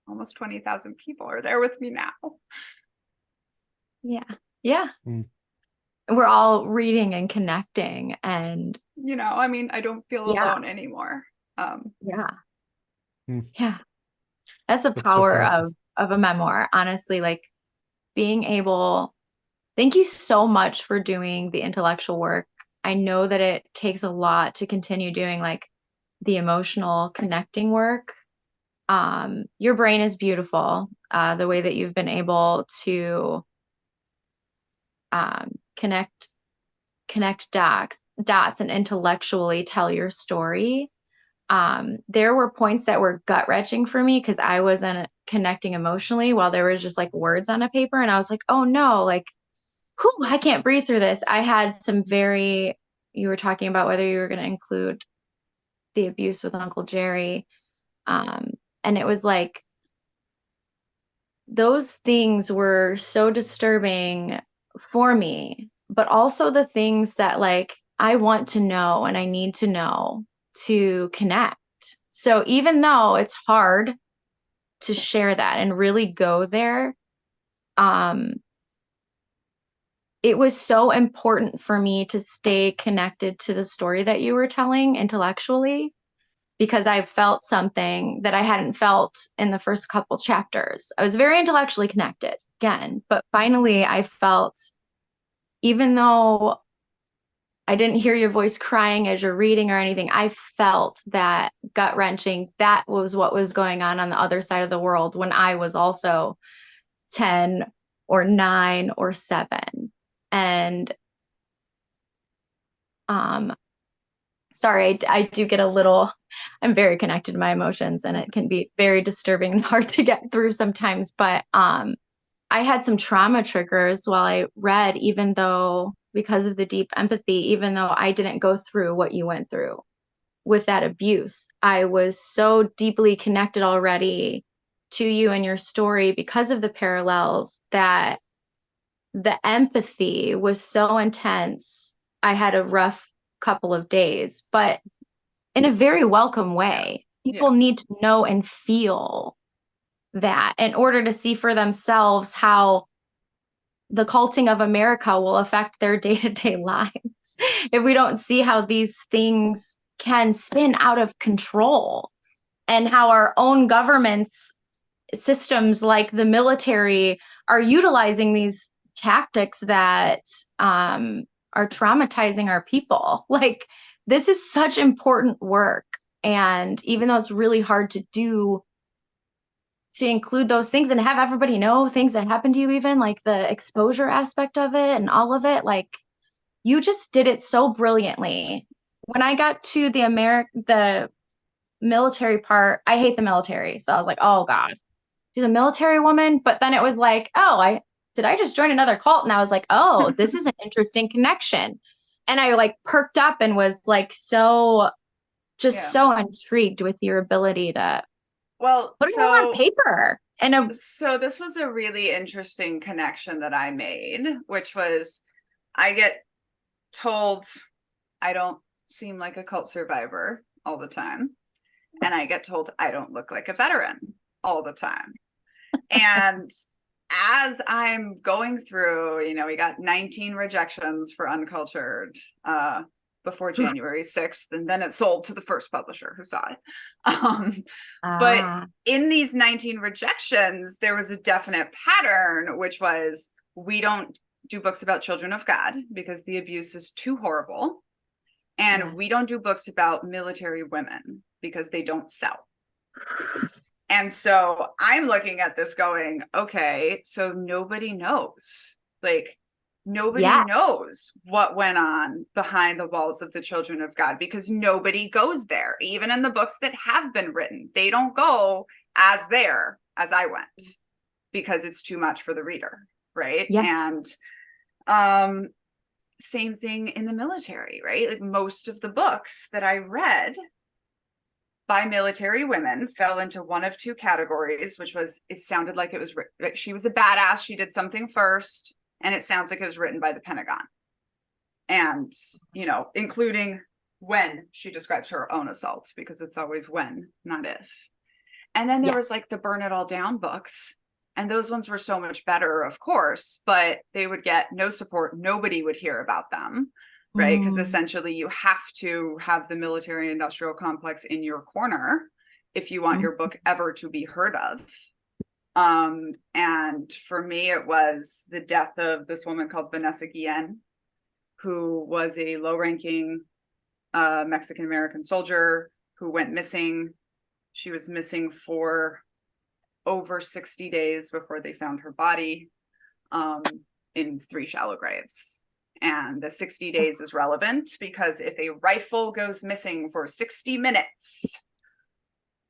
almost 20,000 people are there with me now. Yeah. Yeah. We're all reading and connecting, and You know, I mean, I don't feel alone anymore. Yeah. Mm. Yeah. That's the That's so power powerful. of a memoir, honestly, like being able, thank you so much for doing the intellectual work. I know that it takes a lot to continue doing like the emotional connecting work. Your brain is beautiful. The way that you've been able to connect dots and intellectually tell your story. There were points that were gut wrenching for me because I wasn't connecting emotionally while there was just like words on a paper, and I was like, oh no, like, whew, I can't breathe through this. I had some you were talking about whether you were going to include the abuse with Uncle Jerry. And it was like, those things were so disturbing for me, but also the things that like I want to know and I need to know to connect. So even though it's hard to share that and really go there, it was so important for me to stay connected to the story that you were telling intellectually, because I felt something that I hadn't felt in the first couple chapters. I was very intellectually connected again, but finally I felt, even though I didn't hear your voice crying as you're reading or anything, I felt that gut wrenching. That was what was going on the other side of the world when I was also 10 or 9 or 7. And sorry, I do get a little, I'm very connected to my emotions, and it can be very disturbing and hard to get through sometimes. But I had some trauma triggers while I read, even though, because of the deep empathy, even though I didn't go through what you went through with that abuse, I was so deeply connected already to you and your story because of the parallels that the empathy was so intense. I had a rough couple of days, but in a very welcome way. People need to know and feel that in order to see for themselves how the culting of America will affect their day-to-day lives. If we don't see how these things can spin out of control, and how our own governments, systems like the military, are utilizing these tactics that are traumatizing our people. Like, this is such important work. And even though it's really hard to do, to include those things and have everybody know things that happened to you, even like the exposure aspect of it and all of it, like, you just did it so brilliantly. When I got to the military part, I hate the military. So I was like, oh God, she's a military woman. But then it was like, oh, did I just join another cult? And I was like, oh, this is an interesting connection. And I like perked up and was like so intrigued with your ability to put it all on paper. So this was a really interesting connection that I made, which was, I get told I don't seem like a cult survivor all the time. And I get told I don't look like a veteran all the time. And as I'm going through, you know, we got 19 rejections for Uncultured before January 6th, and then it sold to the first publisher who saw it. But in these 19 rejections, there was a definite pattern, which was, we don't do books about children of God because the abuse is too horrible. And we don't do books about military women because they don't sell. And so I'm looking at this going, okay, so nobody knows. Like, nobody knows what went on behind the walls of the children of God, because nobody goes there. Even in the books that have been written, they don't go as there as I went. because it's too much for the reader, right? Yeah. And same thing in the military, right? Like most of the books that I read by military women fell into one of two categories, which was, it sounded like it was, she was a badass, she did something first, and it sounds like it was written by the Pentagon. And, you know, including when she describes her own assault, because it's always when, not if. And then there was like the burn it all down books. And those ones were so much better, of course, but they would get no support. Nobody would hear about them, right? Because essentially you have to have the military industrial complex in your corner if you want your book ever to be heard of. And for me, it was the death of this woman called Vanessa Guillen, who was a low-ranking Mexican-American soldier who went missing. She was missing for over 60 days before they found her body in 3 shallow graves. And the 60 days is relevant because if a rifle goes missing for 60 minutes,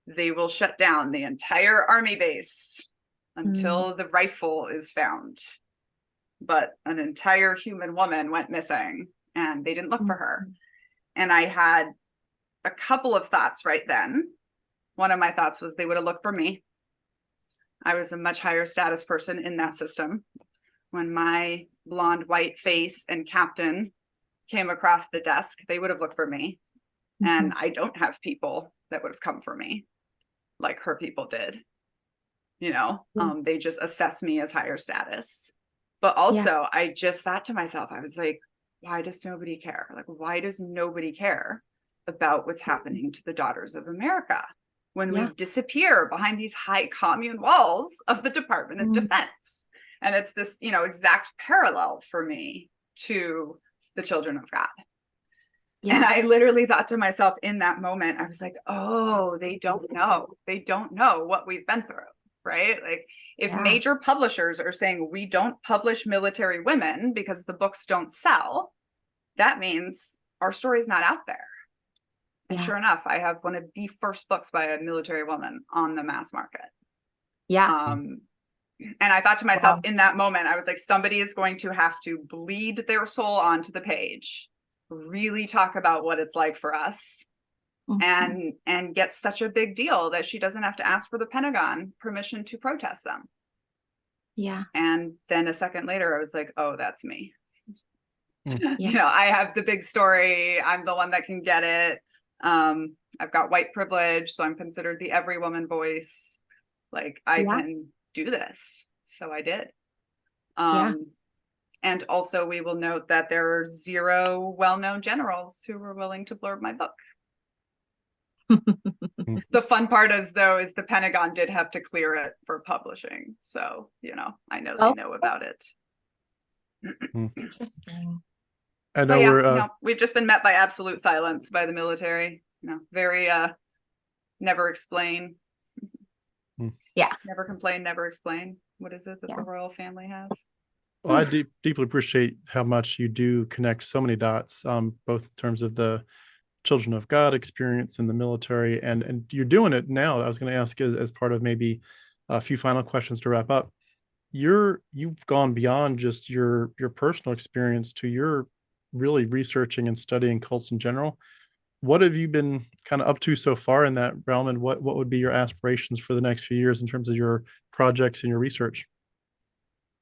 they will shut down the entire army base until the rifle is found. But an entire human woman went missing and they didn't look for her. And I had a couple of thoughts right then. One of my thoughts was they would have looked for me. I was a much higher status person in that system. When my blonde white face and captain came across the desk, they would have looked for me. And I don't have people that would have come for me like her people did. You know, they just assess me as higher status. But also I just thought to myself, I was like, why does nobody care? Like, why does nobody care about what's happening to the daughters of America when we disappear behind these high commune walls of the Department of Defense? And it's this, you know, exact parallel for me to the children of God. And I literally thought to myself in that moment, I was like, oh, they don't know. They don't know what we've been through, right? Like if major publishers are saying we don't publish military women because the books don't sell, that means our story's not out there. And sure enough, I have one of the first books by a military woman on the mass market. And I thought to myself in that moment, I was like, somebody is going to have to bleed their soul onto the page, really talk about what it's like for us, and get such a big deal that she doesn't have to ask for the Pentagon permission to protest them. And then a second later, I was like, oh, that's me. You know, I have the big story. I'm the one that can get it. I've got white privilege, so I'm considered the every woman voice. Like I can do this. So I did. And also we will note that there are 0 well-known generals who were willing to blurb my book. The fun part is though, is the Pentagon did have to clear it for publishing. So, you know, I know they know about it. Interesting. I know we're, you know, we've just been met by absolute silence by the military, you know, very, never explain. Never complain, never explain. What is it that the royal family has? Well, I deeply appreciate how much you do connect so many dots, both in terms of the Children of God experience in the military, and you're doing it now. I was going to ask as part of maybe a few final questions to wrap up. You've gone beyond just your personal experience to your really researching and studying cults in general. What have you been kind of up to so far in that realm, and what would be your aspirations for the next few years in terms of your projects and your research?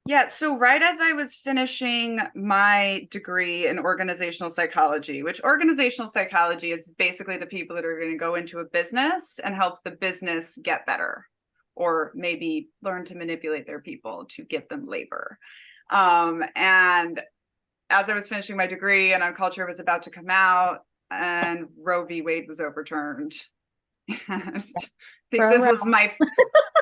Yeah, so right as I was finishing my degree in organizational psychology, which organizational psychology is basically the people that are going to go into a business and help the business get better, or maybe learn to manipulate their people to give them labor. And as I was finishing my degree and Uncultured was about to come out and Roe v. Wade was overturned, I think this was my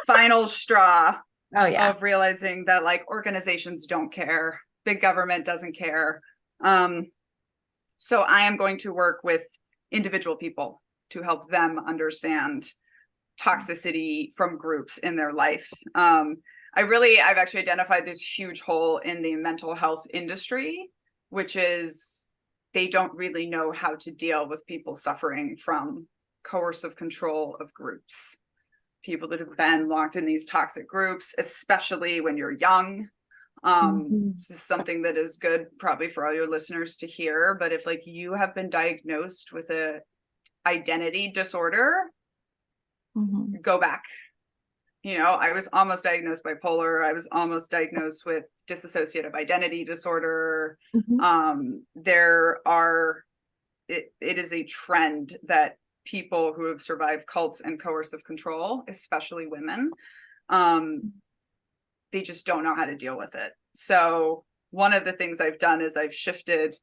final straw. Of realizing that like organizations don't care, big government doesn't care. So I am going to work with individual people to help them understand toxicity from groups in their life. I've actually identified this huge hole in the mental health industry, which is they don't really know how to deal with people suffering from coercive control of groups. people that have been locked in these toxic groups, especially when you're young. This is something that is good probably for all your listeners to hear, but if like you have been diagnosed with a identity disorder, go back. I was almost diagnosed bipolar. I was almost diagnosed with dissociative identity disorder. It is a trend that people who have survived cults and coercive control, especially women, they just don't know how to deal with it. So one of the things I've done is I've shifted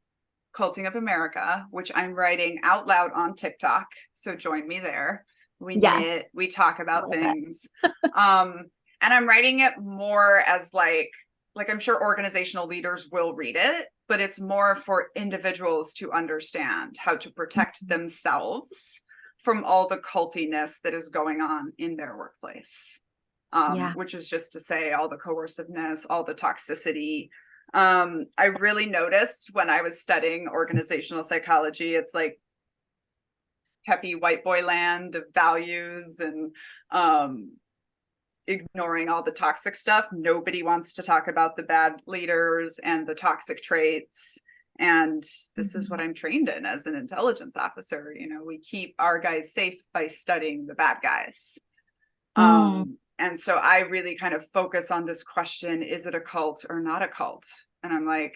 Culting of America, which I'm writing out loud on TikTok. So join me there. We knit, we talk about things. And I'm writing it more as like I'm sure organizational leaders will read it, but it's more for individuals to understand how to protect themselves from all the cultiness that is going on in their workplace. Which is just to say all the coerciveness, all the toxicity. I really noticed when I was studying organizational psychology, it's like peppy white boy land of values and ignoring all the toxic stuff. Nobody wants to talk about the bad leaders and the toxic traits. And this is what I'm trained in as an intelligence officer. We keep our guys safe by studying the bad guys. And so I really kind of focus on this question, is it a cult or not a cult? And I'm like,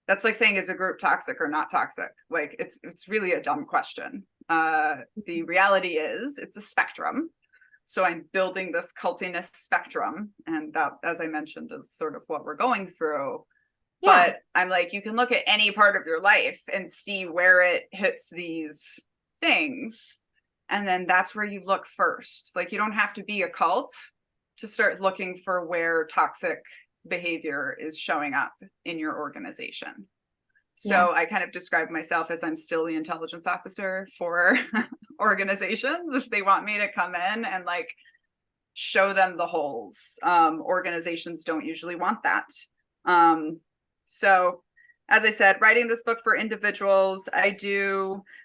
that's like saying, is a group toxic or not toxic? Like, it's really a dumb question. The reality is it's a spectrum. So I'm building this cultiness spectrum. And that, as I mentioned, is sort of what we're going through. But I'm like, you can look at any part of your life and see where it hits these things. And then that's where you look first. Like, you don't have to be a cult to start looking for where toxic behavior is showing up in your organization. So I kind of describe myself as I'm still the intelligence officer for organizations if they want me to come in and like show them the holes. Organizations don't usually want that. So as I said, writing this book for individuals, I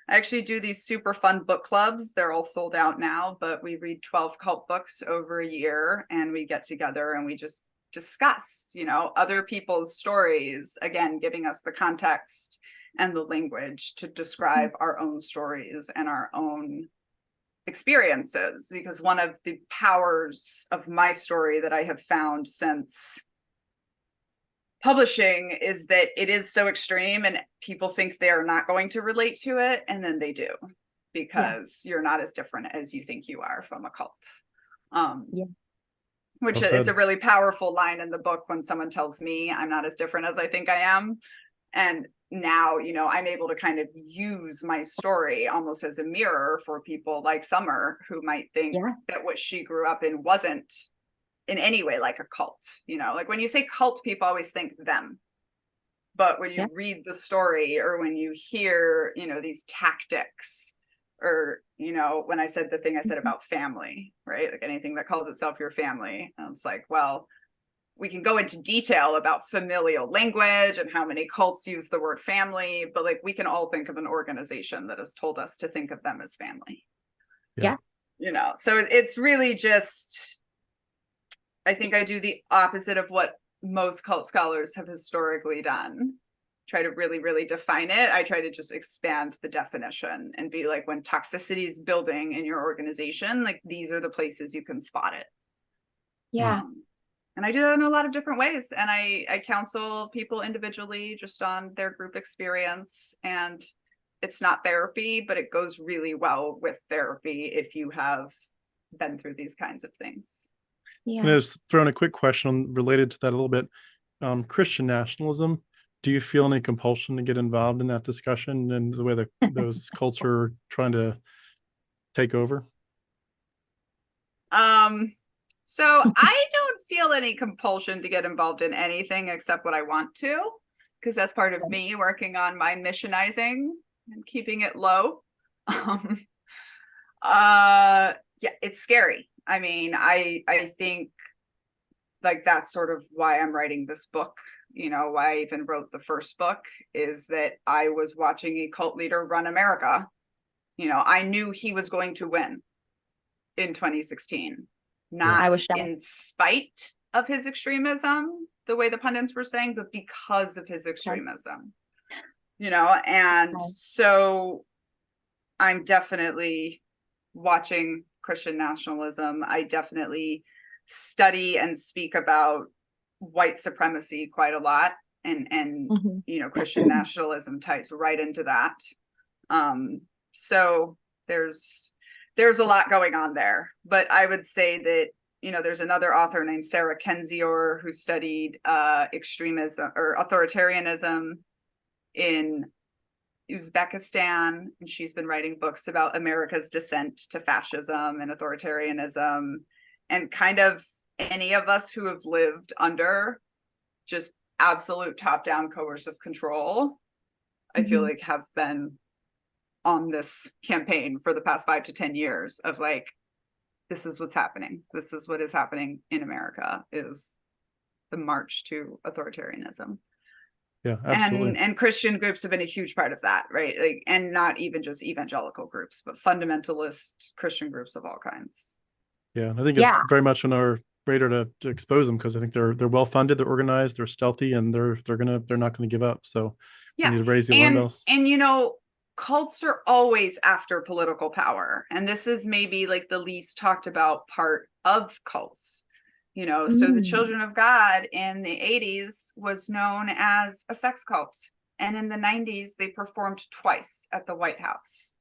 actually do these super fun book clubs. They're all sold out now, but we read 12 cult books over a year and we get together and we just discuss, other people's stories, again, giving us the context and the language to describe our own stories and our own experiences. Because one of the powers of my story that I have found since publishing is that it is so extreme and people think they're not going to relate to it, and then they do, because you're not as different as you think you are from a cult. Which it's a really powerful line in the book when someone tells me I'm not as different as I think I am. And now, I'm able to kind of use my story almost as a mirror for people like Summer, who might think that what she grew up in wasn't in any way like a cult. Like when you say cult, people always think them. But when you read the story or when you hear, these tactics, or, when I said the thing I said about family, right? Like anything that calls itself your family. And it's like, well, we can go into detail about familial language and how many cults use the word family, but like we can all think of an organization that has told us to think of them as family. So it's really just, I think I do the opposite of what most cult scholars have historically done. Try to really, really define it. I try to just expand the definition and be like, when toxicity is building in your organization, like these are the places you can spot it. And I do that in a lot of different ways. And I counsel people individually just on their group experience. And it's not therapy, but it goes really well with therapy if you have been through these kinds of things. And I was throwing a quick question related to that a little bit. Christian nationalism. Do you feel any compulsion to get involved in that discussion and the way that those cults are trying to take over? So I don't feel any compulsion to get involved in anything except what I want to, because that's part of me working on my missionizing and keeping it low. It's scary. I mean, I think like that's sort of why I'm writing this book. Why I even wrote the first book is that I was watching a cult leader run America. I knew he was going to win. in 2016, I not was shocked. in spite of his extremism, the way the pundits were saying, but because of his extremism, you know? And so I'm definitely watching Christian nationalism. I definitely study and speak about white supremacy quite a lot. And Mhm. you know, Christian nationalism ties right into that. So there's a lot going on there. But I would say that, you know, there's another author named Sarah Kendzior who studied extremism or authoritarianism in Uzbekistan, and she's been writing books about America's descent to fascism and authoritarianism, and kind of any of us who have lived under just absolute top-down coercive control, I feel like have been on this campaign for the past 5 to 10 years of like, this is what's happening. This is what is happening in America, is the march to authoritarianism. Yeah, absolutely. And Christian groups have been a huge part of that, right? Like, and not even just evangelical groups, but fundamentalist Christian groups of all kinds. Yeah, I think it's very much on our radar to expose them, because I think they're well funded, they're organized, they're stealthy, and they're not going to give up. So we need to raise the alarm bells. And you know, cults are always after political power, and this is maybe like the least talked about part of cults. You know, so the Children of God in the 80s was known as a sex cult. And in the 90s, they performed twice at the White House,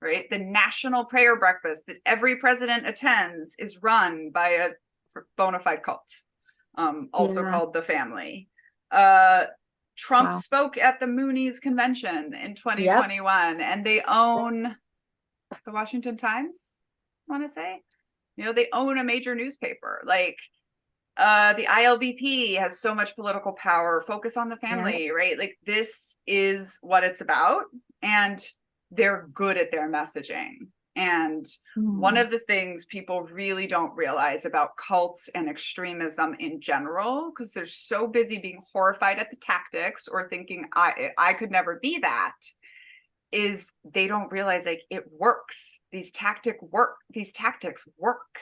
right? The national prayer breakfast that every president attends is run by a bona fide cult, also called The Family. Trump spoke at the Moonies convention in 2021, and they own the Washington Times, I want to say. You know, they own a major newspaper. Like, the ILBP has so much political power. Focus on the Family, right? Like, this is what it's about, and they're good at their messaging. And one of the things people really don't realize about cults and extremism in general, because they're so busy being horrified at the tactics or thinking I could never be that, is they don't realize like it works. These tactics work.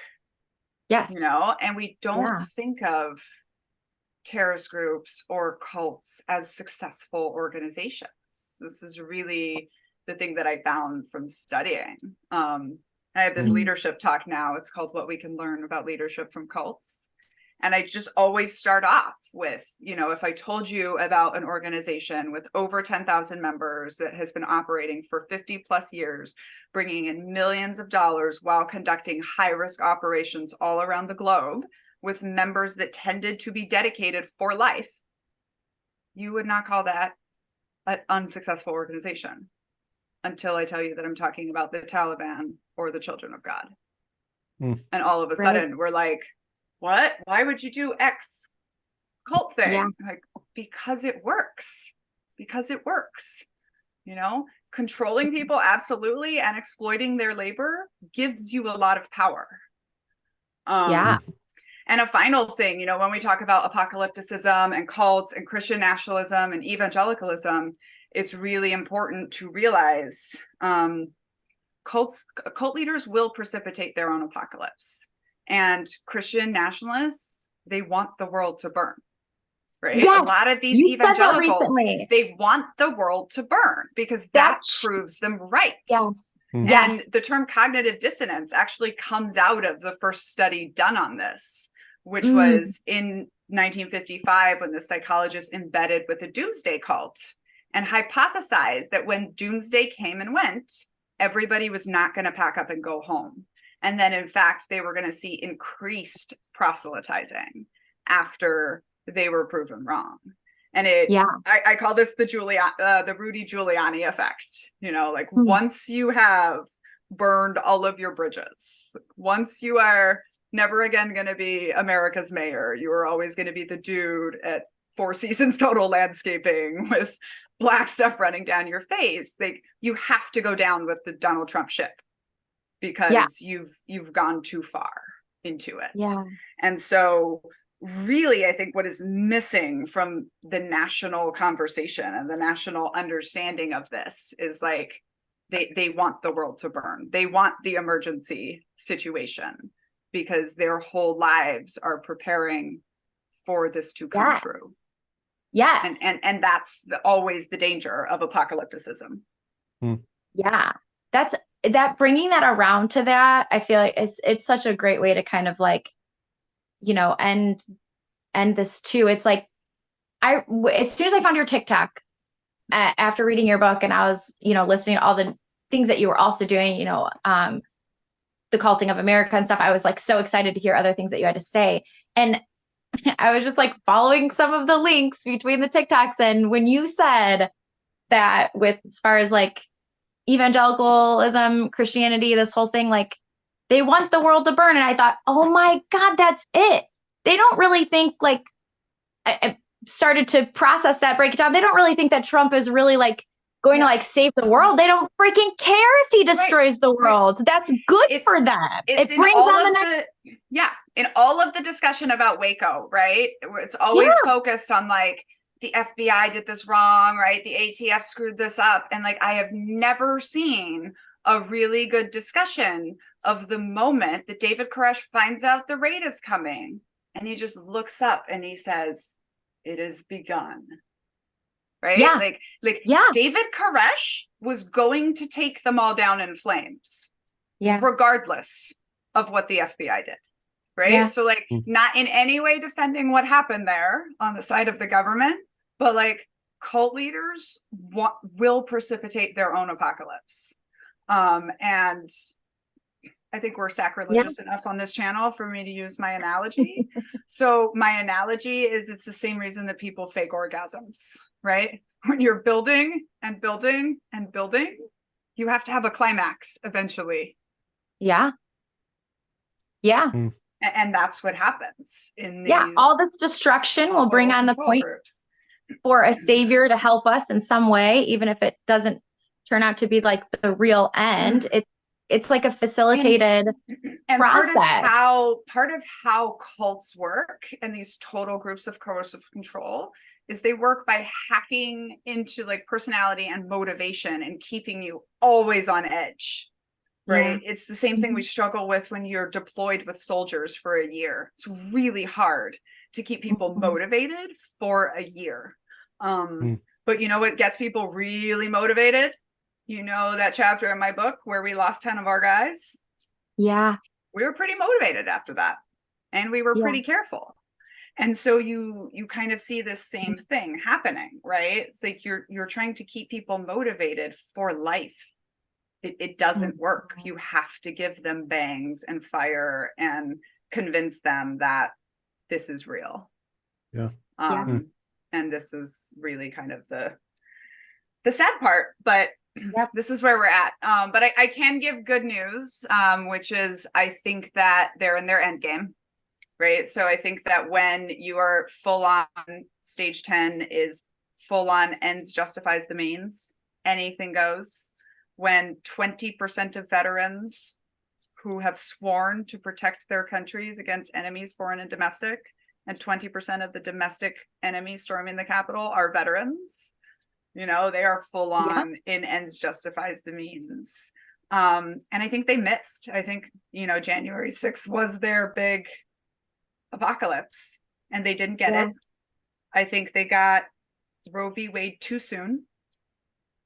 Yes. You know, and we don't think of terrorist groups or cults as successful organizations. This is really the thing that I found from studying. I have this leadership talk now. It's called What We Can Learn About Leadership from Cults. And I just always start off with, you know, if I told you about an organization with over 10,000 members that has been operating for 50 plus years, bringing in millions of dollars while conducting high risk operations all around the globe with members that tended to be dedicated for life, you would not call that an unsuccessful organization until I tell you that I'm talking about the Taliban or the Children of God. And all of a sudden we're like, what? Why would you do X cult thing? Like, because it works. Because it works. You know, controlling people, absolutely, and exploiting their labor gives you a lot of power. And a final thing, you know, when we talk about apocalypticism and cults and Christian nationalism and evangelicalism, it's really important to realize cult leaders will precipitate their own apocalypse. And Christian nationalists, they want the world to burn, right? A lot of these evangelicals, they want the world to burn because that proves them right. And the term cognitive dissonance actually comes out of the first study done on this, which was in 1955 when the psychologist embedded with a doomsday cult and hypothesized that when doomsday came and went, everybody was not going to pack up and go home. And then, in fact, they were going to see increased proselytizing after they were proven wrong. And I call this the Rudy Giuliani effect. You know, like once you have burned all of your bridges, once you are never again going to be America's mayor, you are always going to be the dude at Four Seasons Total Landscaping with black stuff running down your face. Like, you have to go down with the Donald Trump ship, because you've gone too far into it. And so really, I think what is missing from the national conversation and the national understanding of this is like, they want the world to burn. They want the emergency situation because their whole lives are preparing for this to come true. Yes. And that's always the danger of apocalypticism. Yeah. That bringing that around to that, I feel like it's such a great way to kind of like, you know, end this too. It's like, as soon as I found your TikTok after reading your book, and I was, you know, listening to all the things that you were also doing, you know, the culting of America and stuff, I was like so excited to hear other things that you had to say. And I was just like following some of the links between the TikToks. And when you said that with as far as like evangelicalism, Christianity, this whole thing, like they want the world to burn. And I thought, oh my God, that's it. They don't really think like, I started to process that, break it down. They don't really think that Trump is really like going to like save the world. They don't freaking care if he destroys the world. That's good for them. It brings on the next. In all of the discussion about Waco, right? It's always focused on like the FBI did this wrong, right? The ATF screwed this up. And like, I have never seen a really good discussion of the moment that David Koresh finds out the raid is coming. And he just looks up and he says, "It has begun." Right? Yeah. Like David Koresh was going to take them all down in flames. Yeah. Regardless of what the FBI did. Right? Yeah. So like not in any way defending what happened there on the side of the government, but like cult leaders will precipitate their own apocalypse. And I think we're sacrilegious enough on this channel for me to use my analogy. So my analogy is it's the same reason that people fake orgasms, right? When you're building and building and building, you have to have a climax eventually. Yeah. Yeah. And that's what happens in the all this destruction will bring on the point for a savior to help us in some way, even if it doesn't turn out to be like the real end. It's like a facilitated process. Part of how cults work and these total groups of coercive control is they work by hacking into like personality and motivation and keeping you always on edge. Right. Yeah. It's the same thing we struggle with when you're deployed with soldiers for a year. It's really hard to keep people motivated for a year. But you know what gets people really motivated? You know, that chapter in my book where we lost 10 of our guys? Yeah. We were pretty motivated after that. And we were pretty careful. And so you kind of see this same thing happening, right? It's like you're trying to keep people motivated for life. It doesn't work. You have to give them bangs and fire and convince them that this is real. Yeah. And this is really kind of the sad part, but this is where we're at. But I can give good news, which is I think that they're in their end game, right? So I think that when you are full on, stage 10 is full on ends justifies the means, anything goes. When 20% of veterans who have sworn to protect their countries against enemies, foreign and domestic, and 20% of the domestic enemies storming the Capitol are veterans, you know, they are full on in ends justifies the means. And I think they missed. I think, you know, January 6th was their big apocalypse and they didn't get it. I think they got Roe v. Wade too soon.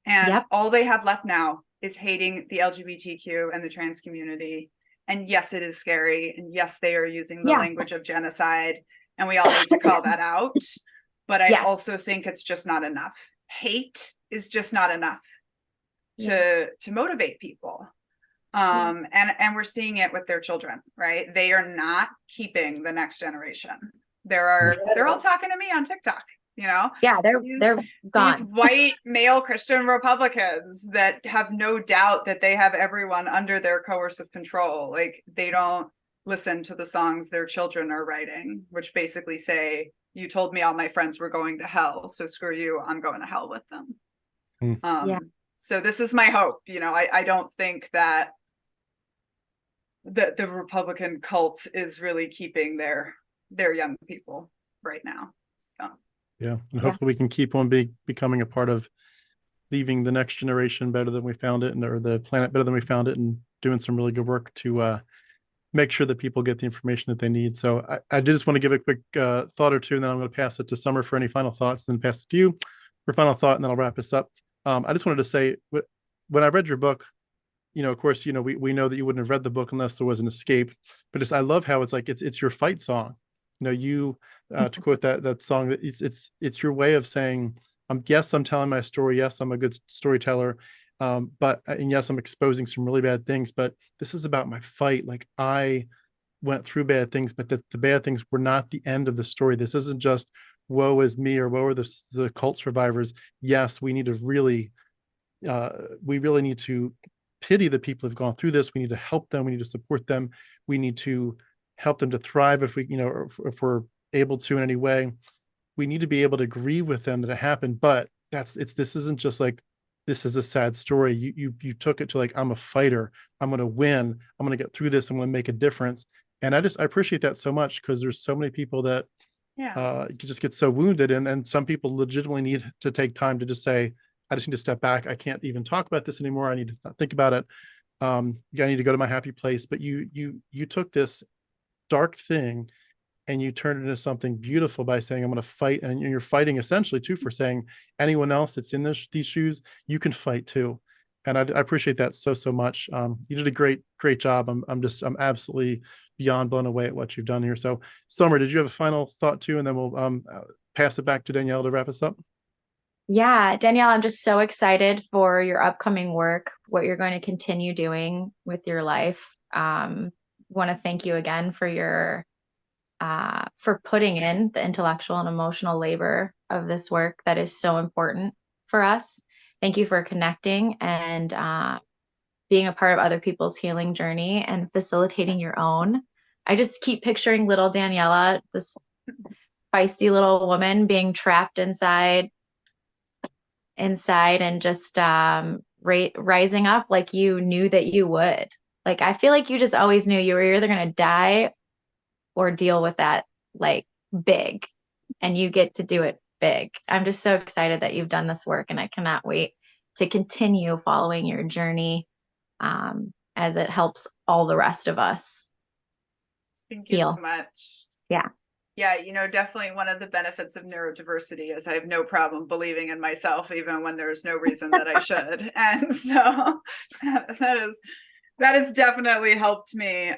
And all they have left now is hating the LGBTQ and the trans community. And yes, it is scary. And yes, they are using the language of genocide. And we all need to call that out. But I also think it's just not enough. Hate is just not enough to motivate people. And we're seeing it with their children, right? They are not keeping the next generation. They're all talking to me on TikTok. You know, they're gone. These white male Christian Republicans that have no doubt that they have everyone under their coercive control. Like they don't listen to the songs their children are writing, which basically say, "You told me all my friends were going to hell, so screw you. I'm going to hell with them." So this is my hope. You know, I don't think that the Republican cult is really keeping their young people right now. So. Yeah, and hopefully we can keep on becoming a part of leaving the next generation better than we found it, and or the planet better than we found it, and doing some really good work to make sure that people get the information that they need. So I did just want to give a quick thought or two, and then I'm going to pass it to Summer for any final thoughts, then pass it to you for final thought, and then I'll wrap this up. I just wanted to say, when I read your book, of course, we know that you wouldn't have read the book unless there was an escape, but I love how it's like it's your fight song. To quote that song, that it's your way of saying, yes, I'm telling my story. Yes, I'm a good storyteller. And yes, I'm exposing some really bad things, but this is about my fight. Like, I went through bad things, but the bad things were not the end of the story. This isn't just woe is me or woe are the cult survivors. Yes, we really need to pity the people who've gone through this. We need to help them. We need to support them. We need to help them to thrive if if we're able to in any way. We need to be able to grieve with them that it happened. But this isn't just like, this is a sad story. You took it to like, I'm a fighter. I'm going to win. I'm going to get through this. I'm going to make a difference. And I appreciate that so much, because there's so many people that just get so wounded. And some people legitimately need to take time to just say, I just need to step back. I can't even talk about this anymore. I need to think about it. I need to go to my happy place. But you took this dark thing and you turned it into something beautiful by saying, I'm going to fight. And you're fighting essentially too, for saying anyone else that's in these shoes, you can fight too. And I appreciate that so much. You did a great job. I'm absolutely beyond blown away at what you've done here. So Summer, did you have a final thought too? And then we'll pass it back to Danielle to wrap us up. Yeah, Danielle, I'm just so excited for your upcoming work, what you're going to continue doing with your life. Want to thank you again for putting in the intellectual and emotional labor of this work that is so important for us. Thank you for connecting and being a part of other people's healing journey and facilitating your own. I just keep picturing little Daniella, this feisty little woman being trapped inside and just rising up like you knew that you would. Like, I feel like you just always knew you were either going to die or deal with that like big, and you get to do it big. I'm just so excited that you've done this work, and I cannot wait to continue following your journey as it helps all the rest of us Thank you heal. so much. Yeah. Yeah, definitely one of the benefits of neurodiversity is I have no problem believing in myself, even when there's no reason that I should. And so that has definitely helped me.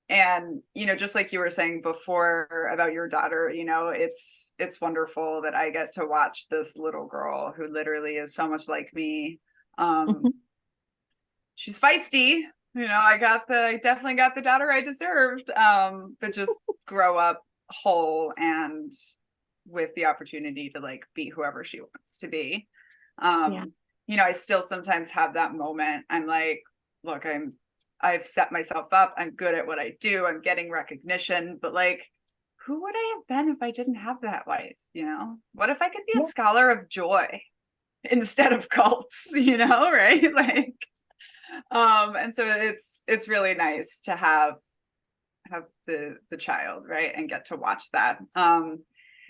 And, just like you were saying before about your daughter, it's wonderful that I get to watch this little girl who literally is so much like me. She's feisty. I definitely got the daughter I deserved, but just grow up whole and with the opportunity to like be whoever she wants to be. I still sometimes have that moment. I'm like, look, I've set myself up. I'm good at what I do. I'm getting recognition, but like, who would I have been if I didn't have that life? What if I could be a scholar of joy instead of cults, right? Like, and so it's really nice to have the child, right, and get to watch that.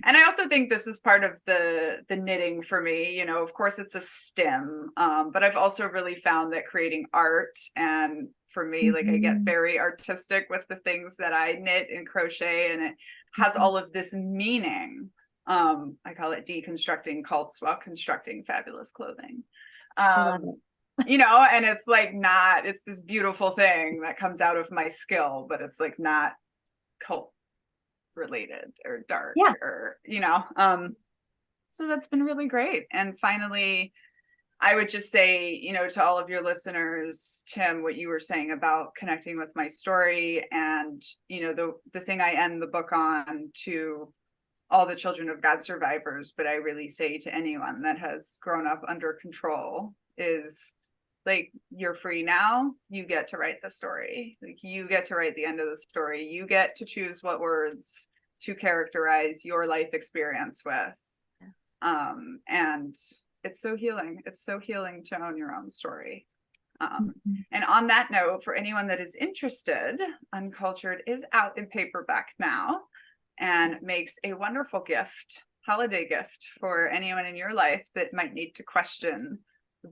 And I also think this is part of the knitting for me. Of course it's a stim, but I've also really found that creating art, and for me, like, I get very artistic with the things that I knit and crochet, and it has all of this meaning. I call it deconstructing cults while constructing fabulous clothing. And it's like it's this beautiful thing that comes out of my skill, but it's like not cult related or dark or, so that's been really great. And finally, I would just say, to all of your listeners, Tim, what you were saying about connecting with my story and, the thing I end the book on, to all the children of God survivors, but I really say to anyone that has grown up under control, is like, you're free now. You get to write the story. Like, you get to write the end of the story. You get to choose what words to characterize your life experience with. And it's so healing. It's so healing to own your own story. And on that note, for anyone that is interested, Uncultured is out in paperback now and makes a wonderful gift holiday gift for anyone in your life that might need to question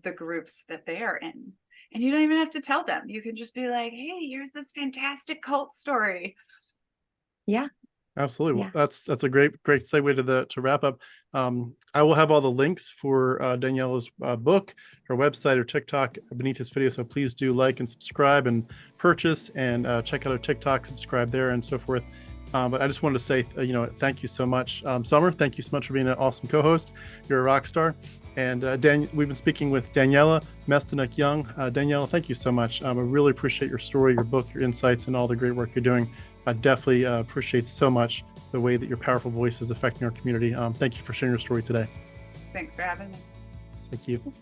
the groups that they are in. And you don't even have to tell them. You can just be like, hey, here's this fantastic cult story. Yeah. Absolutely. Yeah. Well, that's a great segue to wrap up. I will have all the links for Daniella's book, her website, or TikTok beneath this video. So please do like and subscribe and purchase, and check out her TikTok, subscribe there, and so forth. But I just wanted to say, thank you so much, Summer. Thank you so much for being an awesome co-host. You're a rock star. And we've been speaking with Daniella Mestyanek Young. Daniella, thank you so much. I really appreciate your story, your book, your insights, and all the great work you're doing. I definitely appreciate so much the way that your powerful voice is affecting our community. Thank you for sharing your story today. Thanks for having me. Thank you.